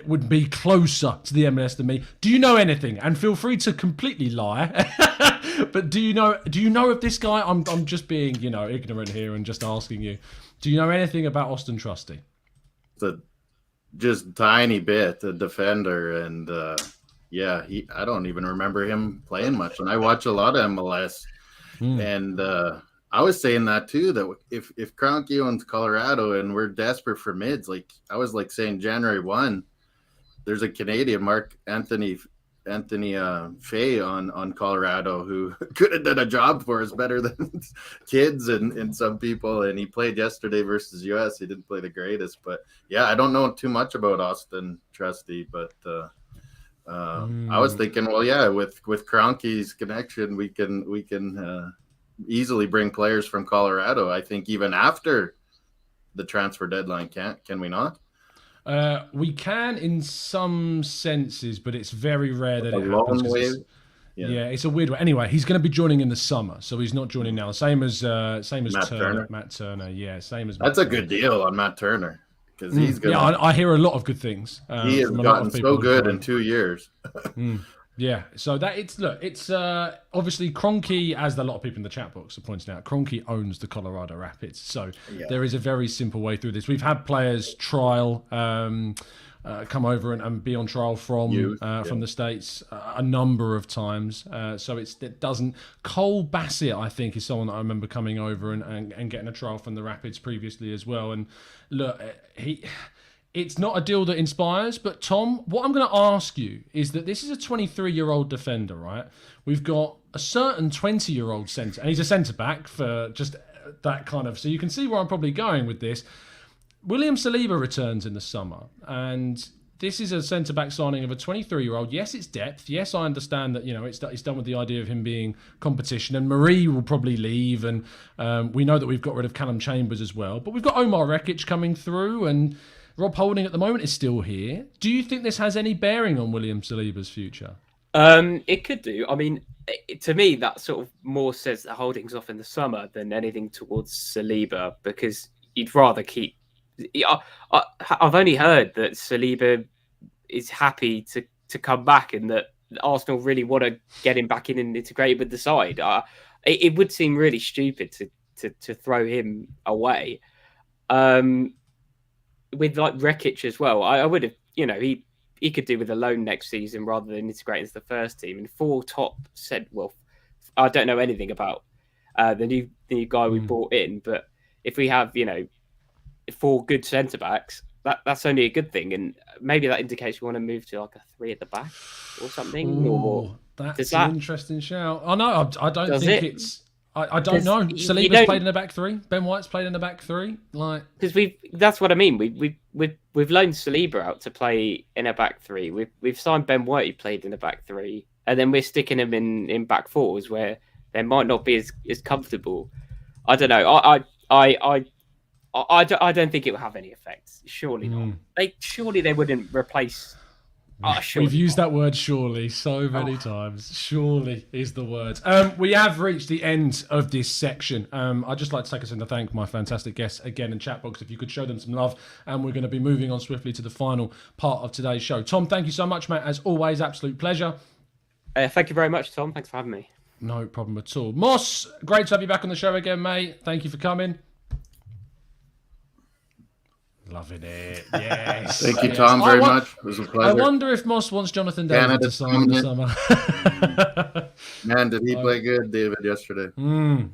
would be closer to the MLS than me. Do you know anything? And feel free to completely lie. But do you know of this guy? I'm just being, ignorant here and just asking you. Do you know anything about Austin Trustee? Just tiny bit, a defender, and I don't even remember him playing much. And I watch a lot of MLS, and I was saying that too. That if Kroenke owns Colorado and we're desperate for mids, like I was saying January 1, there's a Canadian, Mark Anthony Fay on Colorado, who could have done a job for us better than kids and some people. And he played yesterday versus US. He didn't play the greatest, but yeah, I don't know too much about Austin Trustee, but I was thinking, with Kroenke's connection, we can easily bring players from Colorado. I think even after the transfer deadline, can we not? We can in some senses, but it's very rare that it happens. Yeah, it's a weird one. Anyway, he's going to be joining in the summer, so he's not joining now. Same as Matt Turner. Matt Turner, yeah, same as. That's a good deal on Matt Turner, because he's going. Yeah, I hear a lot of good things. He has gotten so good in 2 years. Yeah, so it's obviously Kroenke, as a lot of people in the chat box are pointing out, Kroenke owns the Colorado Rapids, so there is a very simple way through this. We've had players trial come over and be on trial from the States a number of times, so it doesn't. Cole Bassett, I think, is someone that I remember coming over and getting a trial from the Rapids previously as well. And look, it's not a deal that inspires, but Tom, what I'm going to ask you is that this is a 23-year-old defender, right? We've got a certain 20-year-old centre, and he's a centre-back for just that kind of... So you can see where I'm probably going with this. William Saliba returns in the summer, and this is a centre-back signing of a 23-year-old. Yes, it's depth. Yes, I understand that, it's done with the idea of him being competition, and Marie will probably leave, and we know that we've got rid of Callum Chambers as well. But we've got Omar Rekic coming through, and Rob Holding at the moment is still here. Do you think this has any bearing on William Saliba's future? It could do. I mean, to me, that sort of more says that Holding's off in the summer than anything towards Saliba, because you'd rather keep... I've only heard that Saliba is happy to come back, and that Arsenal really want to get him back in and integrated with the side. It would seem really stupid to throw him away. With Rekic as well, I would have, he could do with a loan next season rather than integrating into the first team. And four top said, well, I don't know anything about the new guy we brought in, but if we have, four good centre backs, that's only a good thing. And maybe that indicates we want to move to like a 3 at the back or something. Ooh, that's an interesting shout. Oh no, I don't think it's. I don't know. Saliba's played in the back 3. Ben White's played in the back 3. Because that's what I mean. We've loaned Saliba out to play in a back 3. We've signed Ben White, who played in a back 3, and then we're sticking him in back 4s where they might not be as comfortable. I don't know. I don't think it will have any effects. Surely not. Surely they wouldn't replace We've used that word surely so many times. Surely is the word. We have reached the end of this section. I'd just like to take a second to thank my fantastic guests again in chat box. If you could show them some love, and we're going to be moving on swiftly to the final part of today's show. Tom, thank you so much, mate. As always, absolute pleasure. Thank you very much, Tom. Thanks for having me. No problem at all. Moss, great to have you back on the show again, mate. Thank you for coming. Loving it. Yes. Thank you, Tom, very much. It was a pleasure. I wonder if Moss wants Jonathan David to sign in the summer. Man, did he play good, David, yesterday?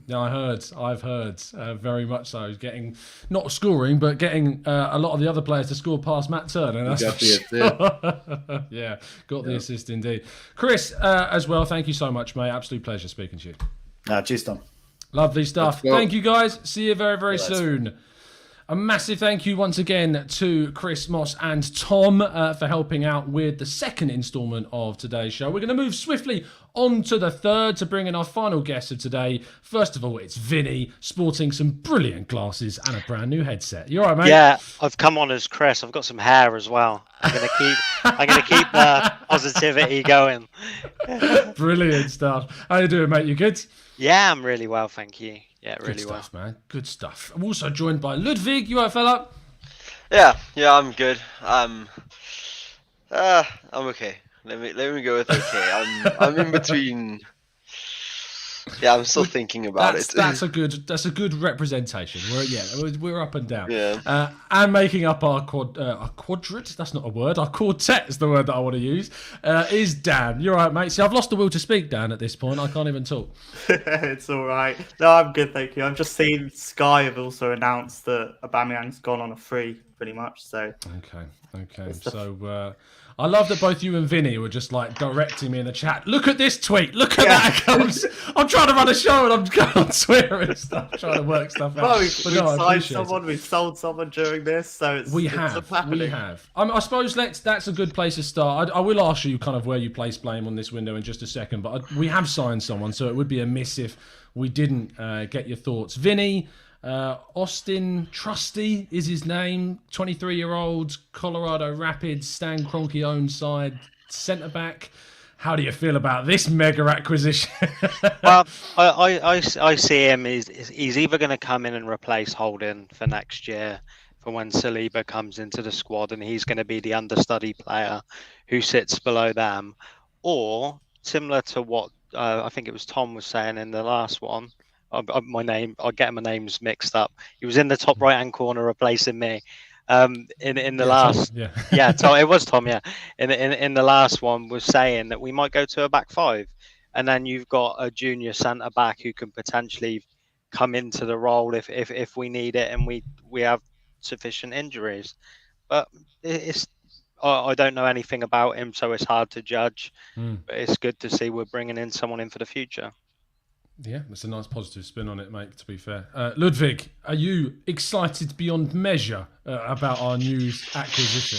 Yeah, I've heard. Very much so. He's getting, not scoring, but getting a lot of the other players to score past Matt Turner. That's got the assist. Yeah, got the assist indeed. Chris, as well, thank you so much, mate. Absolute pleasure speaking to you. Cheers, Tom. Lovely stuff. Thank you, guys. See you very, very soon. A massive thank you once again to Chris, Moss and Tom for helping out with the second instalment of today's show. We're going to move swiftly on to the third to bring in our final guest of today. First of all, it's Vinny, sporting some brilliant glasses and a brand new headset. You all right, mate? Yeah, I've come on as Chris. I've got some hair as well. I'm gonna keep the positivity going. Brilliant stuff. How you doing, mate? You good? Yeah, I'm really well, thank you. Yeah, really good stuff, man. Good stuff. I'm also joined by Ludwig. You all right, fella? Yeah, I'm good. I'm okay. Let me go with okay. I'm in between. Yeah, I'm still thinking about it. That's a good representation. We're up and down. Yeah. And making up our quadrant. That's not a word. Our quartet is the word that I want to use. Is Dan? You're right, mate. See, I've lost the will to speak, Dan. At this point, I can't even talk. It's all right. No, I'm good, thank you. I've just seen Sky have also announced that Aubameyang's gone on a free, pretty much. So. Okay. So. I love that both you and Vinny were just like directing me in the chat. Look at this tweet. Look at that. I'm trying to run a show and I'm going on Twitter and stuff, trying to work stuff out. Well, we've signed someone, we've sold someone during this, so it's happening. I suppose that's a good place to start. I will ask you kind of where you place blame on this window in just a second, but we have signed someone, so it would be amiss if we didn't get your thoughts. Vinny. Austin Trustee is his name, 23-year-old Colorado Rapids, Stan Kroenke owned side centre-back. How do you feel about this mega acquisition? Well, I see him, he's either going to come in and replace Holding for next year for when Saliba comes into the squad and he's going to be the understudy player who sits below them, or similar to what I think it was Tom was saying in the last one, I'll get my names mixed up. He was in the top right hand corner replacing me. In the last, Tom, it was Tom. Yeah, in the last one was saying that we might go to a back five, and then you've got a junior centre back who can potentially come into the role if we need it and we have sufficient injuries. But I don't know anything about him, so it's hard to judge. But it's good to see we're bringing in someone in for the future. Yeah, that's a nice positive spin on it, mate, to be fair. Ludwig, are you excited beyond measure about our new acquisition?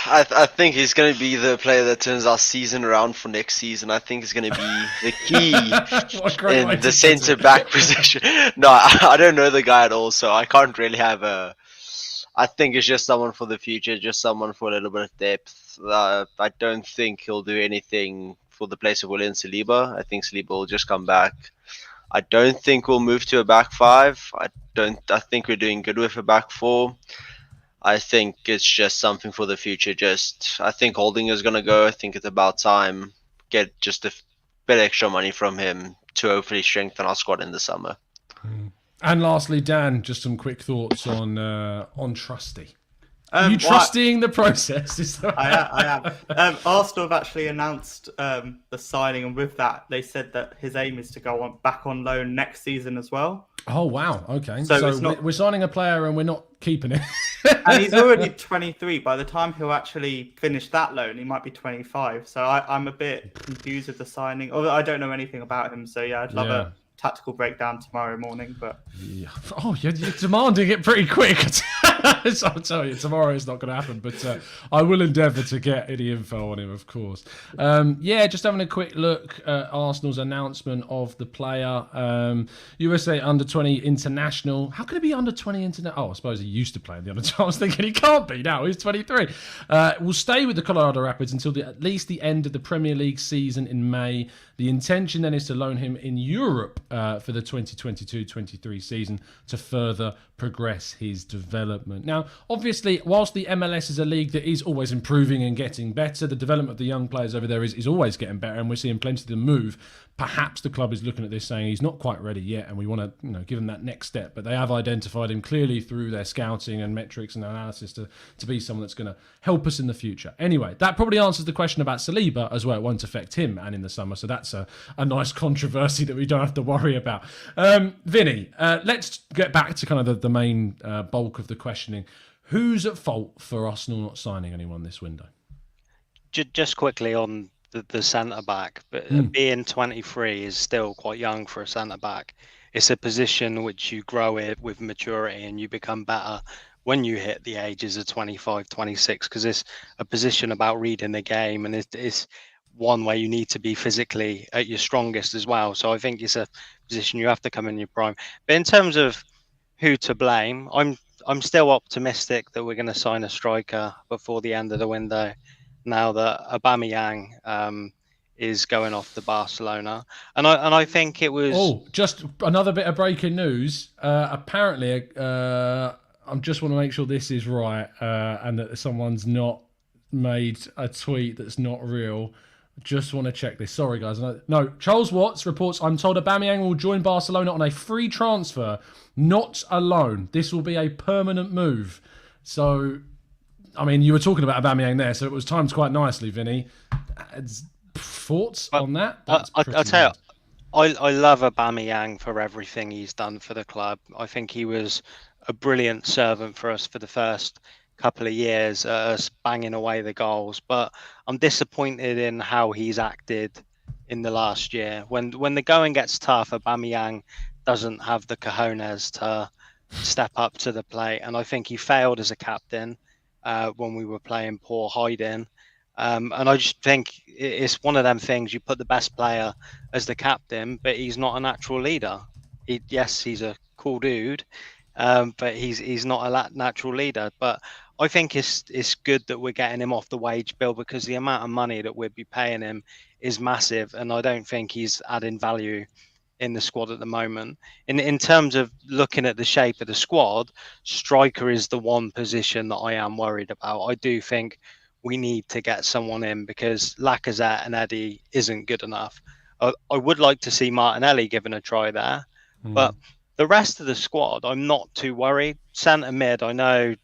I think he's going to be the player that turns our season around for next season. I think he's going to be the key in the centre-back position. No, I don't know the guy at all, so I can't really have a... I think it's just someone for the future, just someone for a little bit of depth. I don't think he'll do anything for the place of William Saliba. I think Saliba will just come back. I don't think we'll move to a back five. I think we're doing good with a back four. I think it's just something for the future. I think Holding is going to go. I think it's about time. Get just a bit extra money from him to hopefully strengthen our squad in the summer. And lastly, Dan, just some quick thoughts on Trustee. Are you trusting the process? I am. Arsenal have actually announced the signing, and with that, they said that his aim is to go back on loan next season as well. Oh, wow. Okay. So we're signing a player and we're not keeping it. And he's already 23. By the time he'll actually finish that loan, he might be 25. So I'm a bit confused with the signing. Although I don't know anything about him. So, I'd love a tactical breakdown tomorrow morning. But you're demanding it pretty quick. So I'll tell you, tomorrow it's not going to happen, but I will endeavour to get any info on him, of course. Just having a quick look at Arsenal's announcement of the player. USA under-20 international. How could it be under-20 international? Oh, I suppose he used to play in the under-20. I was thinking he can't be now. He's 23. Will stay with the Colorado Rapids until at least the end of the Premier League season in May. The intention then is to loan him in Europe for the 2022-23 season to further progress his development. Now, obviously, whilst the MLS is a league that is always improving and getting better, the development of the young players over there is always getting better, and we're seeing plenty of them move. Perhaps the club is looking at this saying he's not quite ready yet, and we want to give him that next step. But they have identified him clearly through their scouting and metrics and analysis to be someone that's going to help us in the future. Anyway, that probably answers the question about Saliba as well. It won't affect him and in the summer, so that's a nice controversy that we don't have to worry about. Vinny, let's get back to kind of the main bulk of the questioning. Who's at fault for Arsenal not signing anyone this window? Just quickly on the centre back, but being 23 is still quite young for a centre back. It's a position which you grow it with maturity and you become better when you hit the ages of 25, 26, because it's a position about reading the game, and it's one where you need to be physically at your strongest as well. So I think it's a position you have to come in your prime. But in terms of who to blame, I'm still optimistic that we're going to sign a striker before the end of the window, now that Aubameyang is going off to Barcelona. And I think it was... Oh, just another bit of breaking news. Apparently, I just want to make sure this is right and that someone's not made a tweet that's not real. Just want to check this. Sorry, guys. No, Charles Watts reports, I'm told Aubameyang will join Barcelona on a free transfer, not a loan. This will be a permanent move. So... I mean, you were talking about Aubameyang there, so it was timed quite nicely, Vinny. Thoughts on that? I'll tell you, I love Aubameyang for everything he's done for the club. I think he was a brilliant servant for us for the first couple of years, us banging away the goals. But I'm disappointed in how he's acted in the last year. When the going gets tough, Aubameyang doesn't have the cojones to step up to the plate. And I think he failed as a captain. When we were playing poor hiding. And I just think it's one of them things, you put the best player as the captain, but he's not a natural leader. Yes, he's a cool dude, but he's not a natural leader. But I think it's good that we're getting him off the wage bill, because the amount of money that we'd be paying him is massive, and I don't think he's adding value in the squad at the moment. In terms of looking at the shape of the squad, striker is the one position that I am worried about. I do think we need to get someone in, because Lacazette and Eddie isn't good enough. I would like to see Martinelli given a try there, but the rest of the squad, I'm not too worried. Centre mid, I know,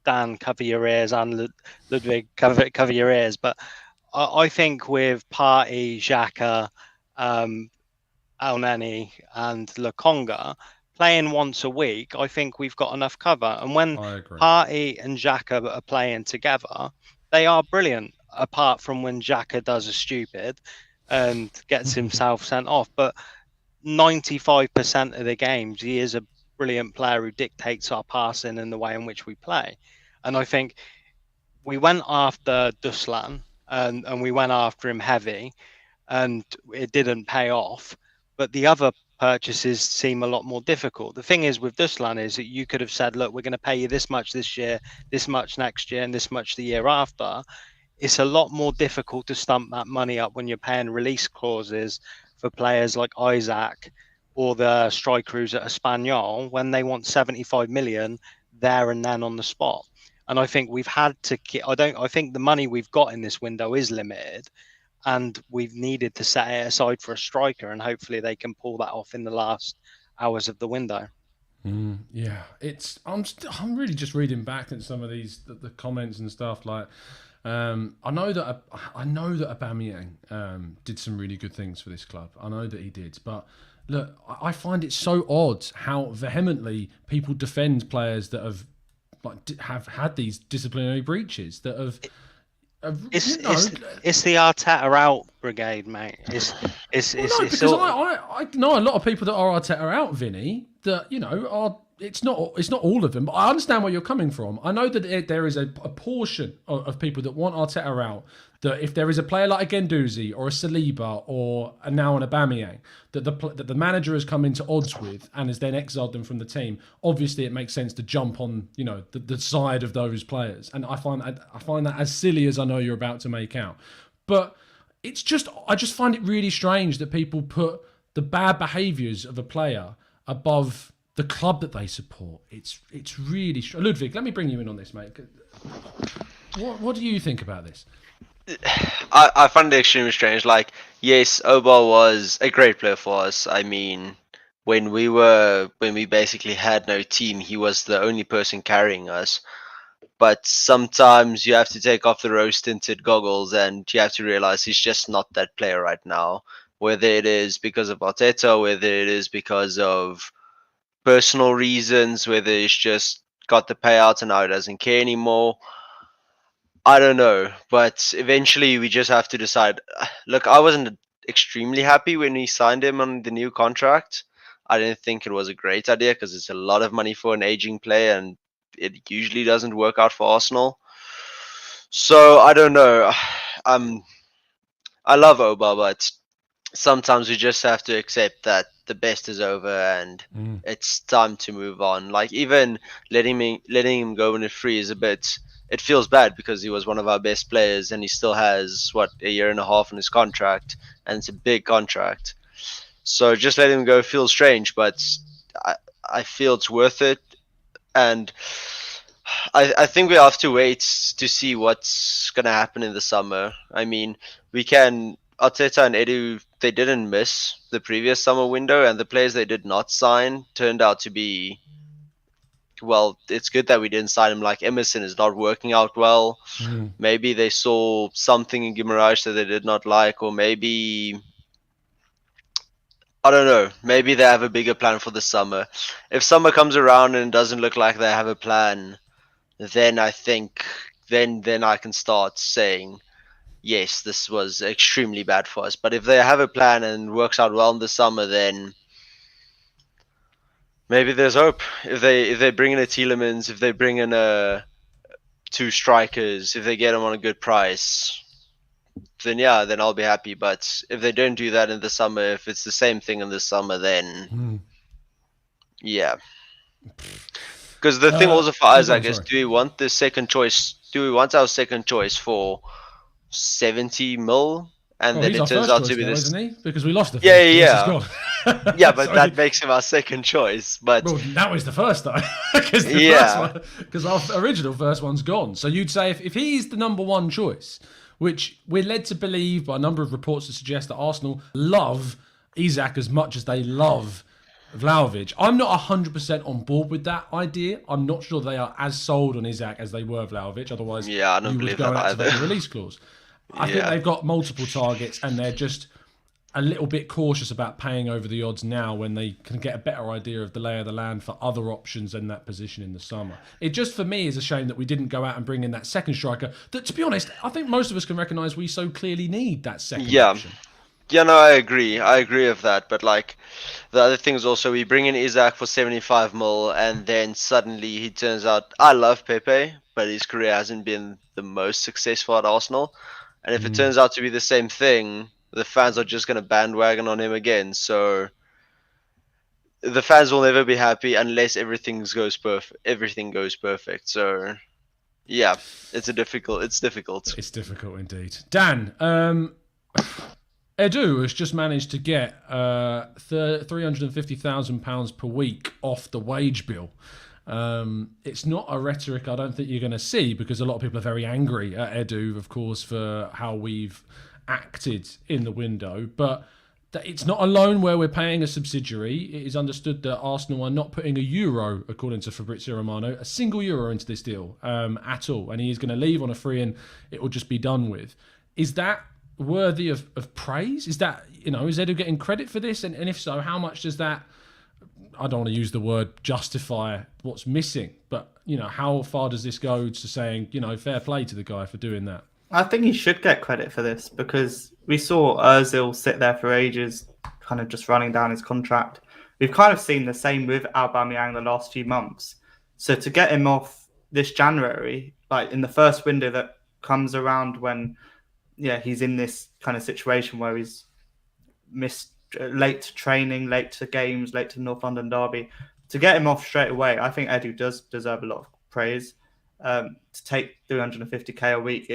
Dan, cover your ears, and Ludwig, cover your ears, but I think with Partey, Xhaka, Elneny and Lokonga playing once a week, I think we've got enough cover. And when Partey and Xhaka are playing together, they are brilliant, apart from when Xhaka does a stupid and gets himself sent off. But 95% of the games, he is a brilliant player who dictates our passing and the way in which we play. And I think we went after Duslan and we went after him heavy, and it didn't pay off. But the other purchases seem a lot more difficult. The thing is with Duslan is that you could have said, look, we're going to pay you this much this year, this much next year, and this much the year after. It's a lot more difficult to stump that money up when you're paying release clauses for players like Isaac or the strikers at Espanyol when they want 75 million there and then on the spot. And I think we've had to, I think the money we've got in this window is limited. And we've needed to set it aside for a striker, and hopefully they can pull that off in the last hours of the window. Yeah, I'm really just reading back at some of these the comments and stuff. Like, I know that Aubameyang did some really good things for this club. I know that he did, but look, I find it so odd how vehemently people defend players that have had these disciplinary breaches that have. It's the Arteta out brigade, mate. Because I know a lot of people that are Arteta out, Vinny, that are it's not all of them, but I understand where you're coming from. I know that there is a portion of people that want Arteta out. That if there is a player like a Guendouzi or a Saliba or now an Aubameyang that the manager has come into odds with and has then exiled them from the team, obviously it makes sense to jump on the side of those players. And I find that as silly as I know you're about to make out, but I just find it really strange that people put the bad behaviours of a player above the club that they support. It's really strange. Ludwig, let me bring you in on this, mate. What do you think about this? I find it extremely strange. Like, yes, Oba was a great player for us. I mean, when we basically had no team, he was the only person carrying us. But sometimes you have to take off the rose-tinted goggles and you have to realize he's just not that player right now. Whether it is because of Arteta, whether it is because of personal reasons, whether he's just got the payout and now he doesn't care anymore. I don't know, but eventually we just have to decide. Look, I wasn't extremely happy when we signed him on the new contract. I didn't think it was a great idea because it's a lot of money for an aging player and it usually doesn't work out for Arsenal. So I don't know. I love Oba, but sometimes we just have to accept that the best is over and it's time to move on. Like, even letting him go in a free is a bit... It feels bad because he was one of our best players and he still has, a year and a half on his contract, and it's a big contract. So just letting him go feels strange, but I feel it's worth it. And I think we have to wait to see what's going to happen in the summer. I mean, Arteta and Edu, they didn't miss the previous summer window, and the players they did not sign turned out to be... Well, it's good that we didn't sign him. Like, Emerson is not working out well. Maybe they saw something in Guimaraes that they did not like, or maybe... I don't know. Maybe they have a bigger plan for the summer. If summer comes around and it doesn't look like they have a plan, then I think... Then I can start saying, yes, this was extremely bad for us. But if they have a plan and works out well in the summer, then... Maybe there's hope. If they bring in a Tielemans, if they bring in two strikers, if they get them on a good price, then I'll be happy. But if they don't do that in the summer, if it's the same thing in the summer, then Because the thing also for Isaac is, do we want the second choice? Do we want our second choice for 70 mil? And then it turns out to be this, isn't he? Because we lost the first choice. Yeah, but that makes him our second choice. But that was the first though, because our original first one's gone. So you'd say if he's the number one choice, which we're led to believe by a number of reports that suggest that Arsenal love Isak as much as they love Vlahovic. I'm not 100% on board with that idea. I'm not sure they are as sold on Isak as they were Vlahovic. Otherwise, I don't believe that either. The release clause. I think they've got multiple targets and they're just a little bit cautious about paying over the odds now when they can get a better idea of the lay of the land for other options in that position in the summer. It just, for me, is a shame that we didn't go out and bring in that second striker that, to be honest, I think most of us can recognise we so clearly need that second option. Yeah, no, I agree. I agree with that. But like, the other thing is also we bring in Isak for 75 mil and then suddenly he turns out, I love Pepe, but his career hasn't been the most successful at Arsenal. And if it turns out to be the same thing, the fans are just going to bandwagon on him again. So the fans will never be happy unless everything goes perfect. So yeah, it's difficult. It's difficult indeed. Dan, Edu has just managed to get £350,000 per week off the wage bill. It's not a rhetoric I don't think you're going to see, because a lot of people are very angry at Edu, of course, for how we've acted in the window. But it's not a loan where we're paying a subsidiary. It is understood that Arsenal are not putting €1, according to Fabrizio Romano, a single euro into this deal at all. And he is going to leave on a free and it will just be done with. Is that worthy of praise? Is that, is Edu getting credit for this? And if so, how much does that, I don't want to use the word justify what's missing, but, how far does this go to saying, fair play to the guy for doing that? I think he should get credit for this, because we saw Ozil sit there for ages, kind of just running down his contract. We've kind of seen the same with Aubameyang the last few months. So to get him off this January, like in the first window that comes around when, he's in this kind of situation where he's missed late to training, late to games, late to North London derby, to get him off straight away, I think Edu does deserve a lot of praise. To take 350k a week,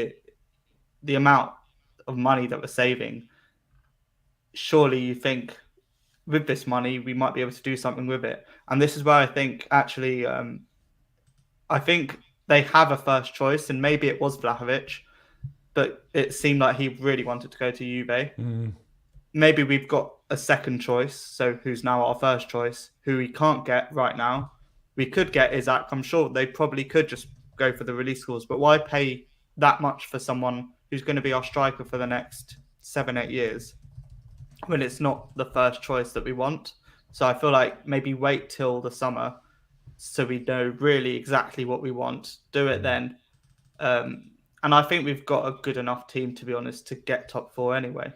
the amount of money that we're saving, surely you think with this money we might be able to do something with it. And this is where I think actually I think they have a first choice, and maybe it was Vlahovic, but it seemed like he really wanted to go to Juve. Maybe we've got a second choice, so who's now our first choice, who we can't get right now. We could get Isaac. I'm sure they probably could just go for the release clause, but why pay that much for someone who's going to be our striker for the next 7-8 years when it's not the first choice that we want? So I feel like maybe wait till the summer so we know really exactly what we want, do it then. And I think we've got a good enough team, to be honest, to get top 4 anyway.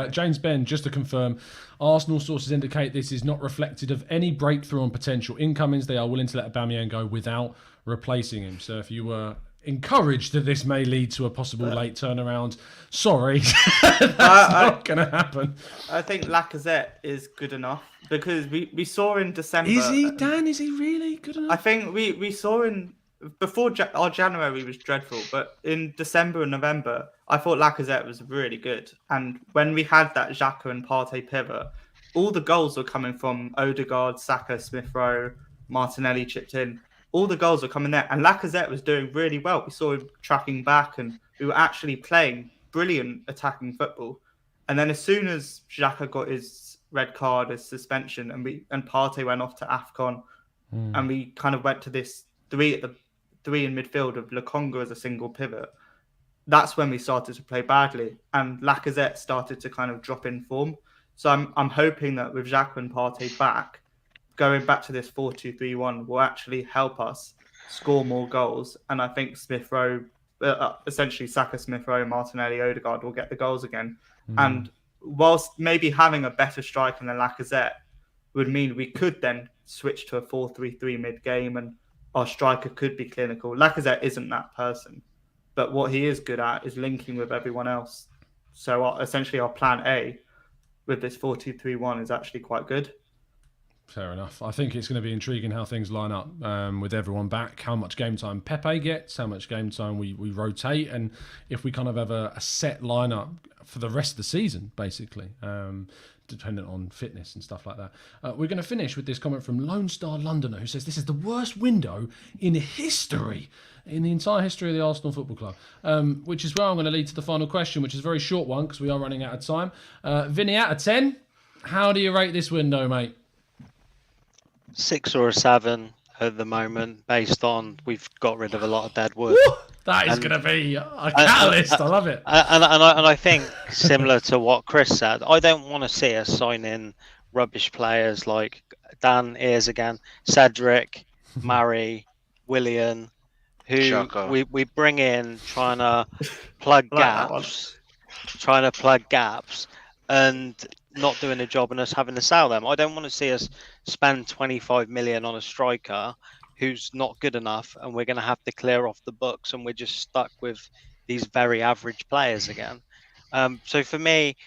James Ben, just to confirm, Arsenal sources indicate this is not reflected of any breakthrough on potential incomings. They are willing to let Aubameyang go without replacing him. So if you were encouraged that this may lead to a possible late turnaround, sorry, that's not going to happen. I think Lacazette is good enough because we saw in December. Is he, Dan? Is he really good enough? I think we saw before our January was dreadful, but in December and November, I thought Lacazette was really good. And when we had that Xhaka and Partey pivot, all the goals were coming from Odegaard, Saka, Smith Rowe, Martinelli chipped in. All the goals were coming there. And Lacazette was doing really well. We saw him tracking back and we were actually playing brilliant attacking football. And then as soon as Xhaka got his red card, his suspension, and Partey went off to AFCON, and we kind of went to this three in midfield of Lokonga as a single pivot, that's when we started to play badly, and Lacazette started to kind of drop in form. So I'm hoping that with Xhaka and Partey back, going back to this 4-2-3-1 will actually help us score more goals. And I think Smith Rowe, essentially Saka, Smith Rowe, Martinelli, Odegaard will get the goals again. And whilst maybe having a better striker than Lacazette would mean we could then switch to a 4-3-3 mid-game and our striker could be clinical. Lacazette isn't that person, but what he is good at is linking with everyone else. So essentially our plan A with this 4-2-3-1 is actually quite good. Fair enough. I think it's going to be intriguing how things line up with everyone back, how much game time Pepe gets, how much game time we rotate, and if we kind of have a set lineup for the rest of the season, basically, dependent on fitness and stuff like that. We're going to finish with this comment from Lone Star Londoner, who says this is the worst window in history, in the entire history of the Arsenal Football Club, which is where I'm going to lead to the final question, which is a very short one because we are running out of time. Vinny, out of 10, how do you rate this window, mate? 6 or a 7 at the moment, based on we've got rid of a lot of dead wood. Woo! That is going to be a catalyst. I love it. And I think similar to what Chris said, I don't want to see us sign in rubbish players like Dan Ears again, Cedric, Murray, Willian, who we bring in trying to plug gaps, and not doing a job and us having to sell them. I don't want to see us spend 25 million on a striker who's not good enough and we're going to have to clear off the books and we're just stuck with these very average players again. So for me,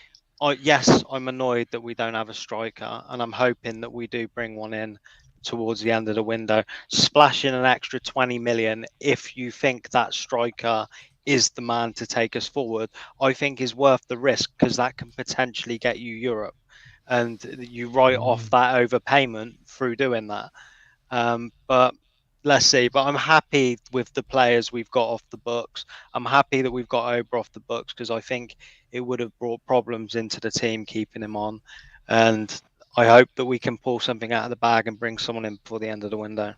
yes, I'm annoyed that we don't have a striker, and I'm hoping that we do bring one in towards the end of the window. Splash in an extra 20 million if you think that striker is the man to take us forward, I think is worth the risk, because that can potentially get you Europe, and you write off that overpayment through doing that. But let's see. But I'm happy with the players we've got off the books. I'm happy that we've got Ober off the books, because I think it would have brought problems into the team keeping him on. And I hope that we can pull something out of the bag and bring someone in before the end of the window.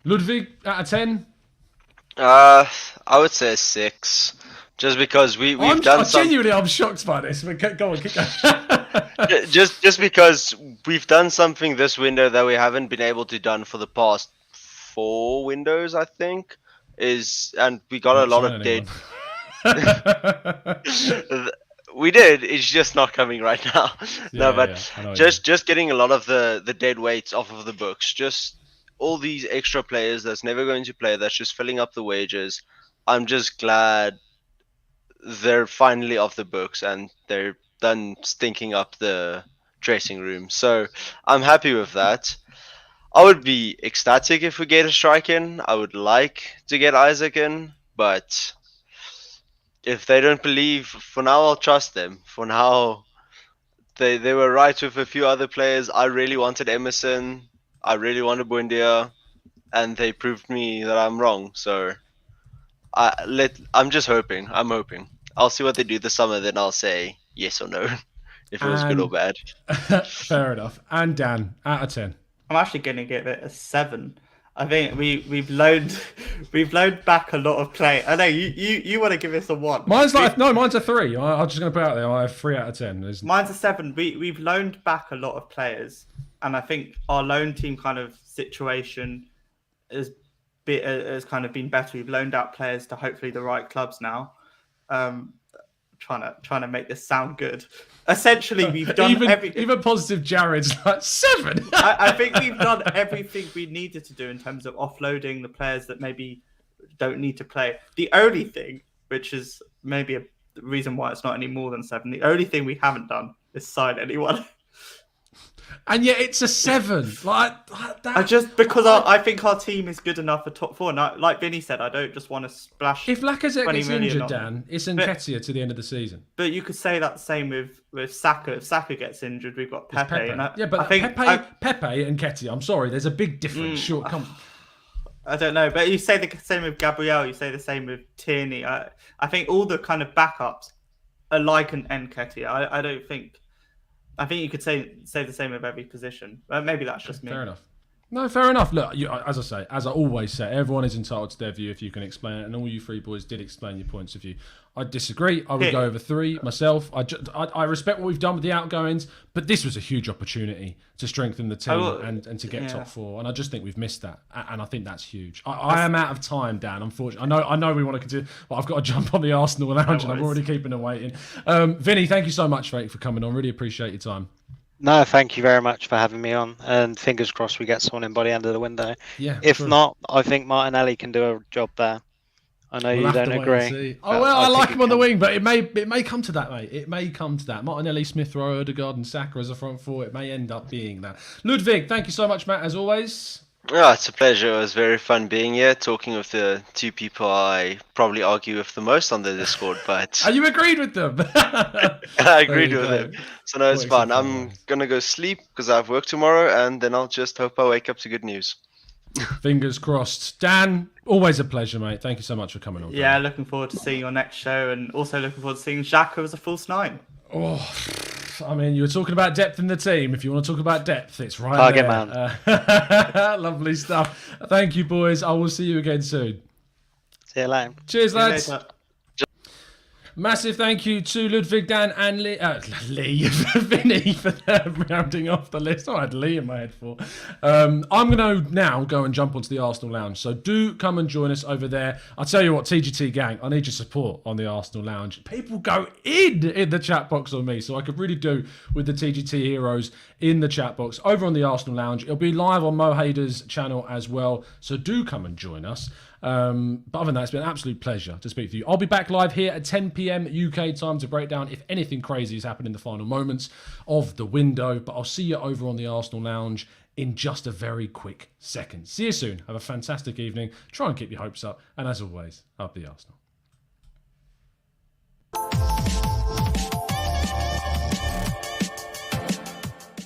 Ludwig, out of 10? I would say a 6, just because we've done something. Genuinely, I'm shocked by this. Go on, keep going. just because we've done something this window that we haven't been able to done for the past 4 windows, I think, and we got a lot of dead. we did. It's just not coming right now. No, but just getting a lot of the dead weights off of the books. Just all these extra players that's never going to play. That's just filling up the wages. I'm just glad they're finally off the books and they're done stinking up the dressing room. So I'm happy with that. I would be ecstatic if we get a strike in. I would like to get Isaac in, but if they don't believe, for now I'll trust them. For now, they were right with a few other players. I really wanted Emerson. I really wanted Buendia, and they proved me that I'm wrong. So I'm just hoping. I'm hoping. I'll see what they do this summer, then I'll say yes or no, if it was good or bad. Fair enough. And Dan, out of 10. I'm actually going to give it a 7. I think we've loaned back a lot of play. I know you want to give us a 1. Mine's a 3. I'm just going to put it out there. I have 3 out of 10. Mine's a 7. We've loaned back a lot of players, and I think our loan team kind of situation has kind of been better. We've loaned out players to hopefully the right clubs now. Trying to make this sound good. Essentially, we've done even positive Jared's like 7. I think we've done everything we needed to do in terms of offloading the players that maybe don't need to play. The only thing, which is maybe a reason why it's not any more than 7, the only thing we haven't done is sign anyone. And yet it's a 7. Like that. I think our team is good enough for top 4. And like Vinny said, I don't just want to splash. If Lacazette gets injured, Dan, it's Nketiah to the end of the season. But you could say that the same with Saka. If Saka gets injured, we've got Pepe. Pepe and Nketiah. I'm sorry, there's a big difference. I don't know, but you say the same with Gabriel. You say the same with Tierney. I think all the kind of backups are like an Nketiah. I think you could say the same with every position. Maybe that's just me. Fair enough. No, fair enough. Look, as I always say, everyone is entitled to their view if you can explain it, and all you 3 boys did explain your points of view. I disagree. I would go over 3 myself. I respect what we've done with the outgoings, but this was a huge opportunity to strengthen the team and to get top 4, and I just think we've missed that, and I think that's huge. I am out of time, Dan. Unfortunately, I know we want to continue, but I've got to jump on the Arsenal lounge, and I'm already keeping them waiting. Vinny, thank you so much, mate, for coming on. Really appreciate your time. No, thank you very much for having me on, and fingers crossed we get someone in by the end of the window. Yeah. If not, I think Martinelli can do a job there. I know you don't agree. Oh well, I like him on the wing, but it may come to that, mate. It may come to that. Martinelli, Smith Rowe, Odegaard, and Saka as a front 4. It may end up being that. Ludwig, thank you so much, Matt, as always. Oh, it's a pleasure. It was very fun being here, talking with the 2 people I probably argue with the most on the Discord. But you agreed with them. I agreed with them. So no, it's fun. I'm gonna go sleep because I have work tomorrow, and then I'll just hope I wake up to good news. Fingers crossed. Dan, always a pleasure, mate. Thank you so much for coming on. Yeah, looking forward to seeing your next show, and also looking forward to seeing Xhaka as a false 9. Oh, I mean, you were talking about depth in the team. If you want to talk about depth, it's right Target there. Man. Lovely stuff. Thank you, boys. I will see you again soon. See you later. Cheers, lads. Massive thank you to Ludwig, Dan, and Vinny for rounding off the list. I had Lee in my head for. I'm going to now go and jump onto the Arsenal Lounge. So do come and join us over there. I'll tell you what, TGT gang, I need your support on the Arsenal Lounge. People go in the chat box on me, so I could really do with the TGT heroes in the chat box over on the Arsenal Lounge. It'll be live on Mo Hader's channel as well, so do come and join us. But other than that, it's been an absolute pleasure to speak to you. I'll be back live here at 10 p.m. UK time to break down if anything crazy has happened in the final moments of the window. But I'll see you over on the Arsenal Lounge in just a very quick second. See you soon. Have a fantastic evening. Try and keep your hopes up. And as always, up the Arsenal.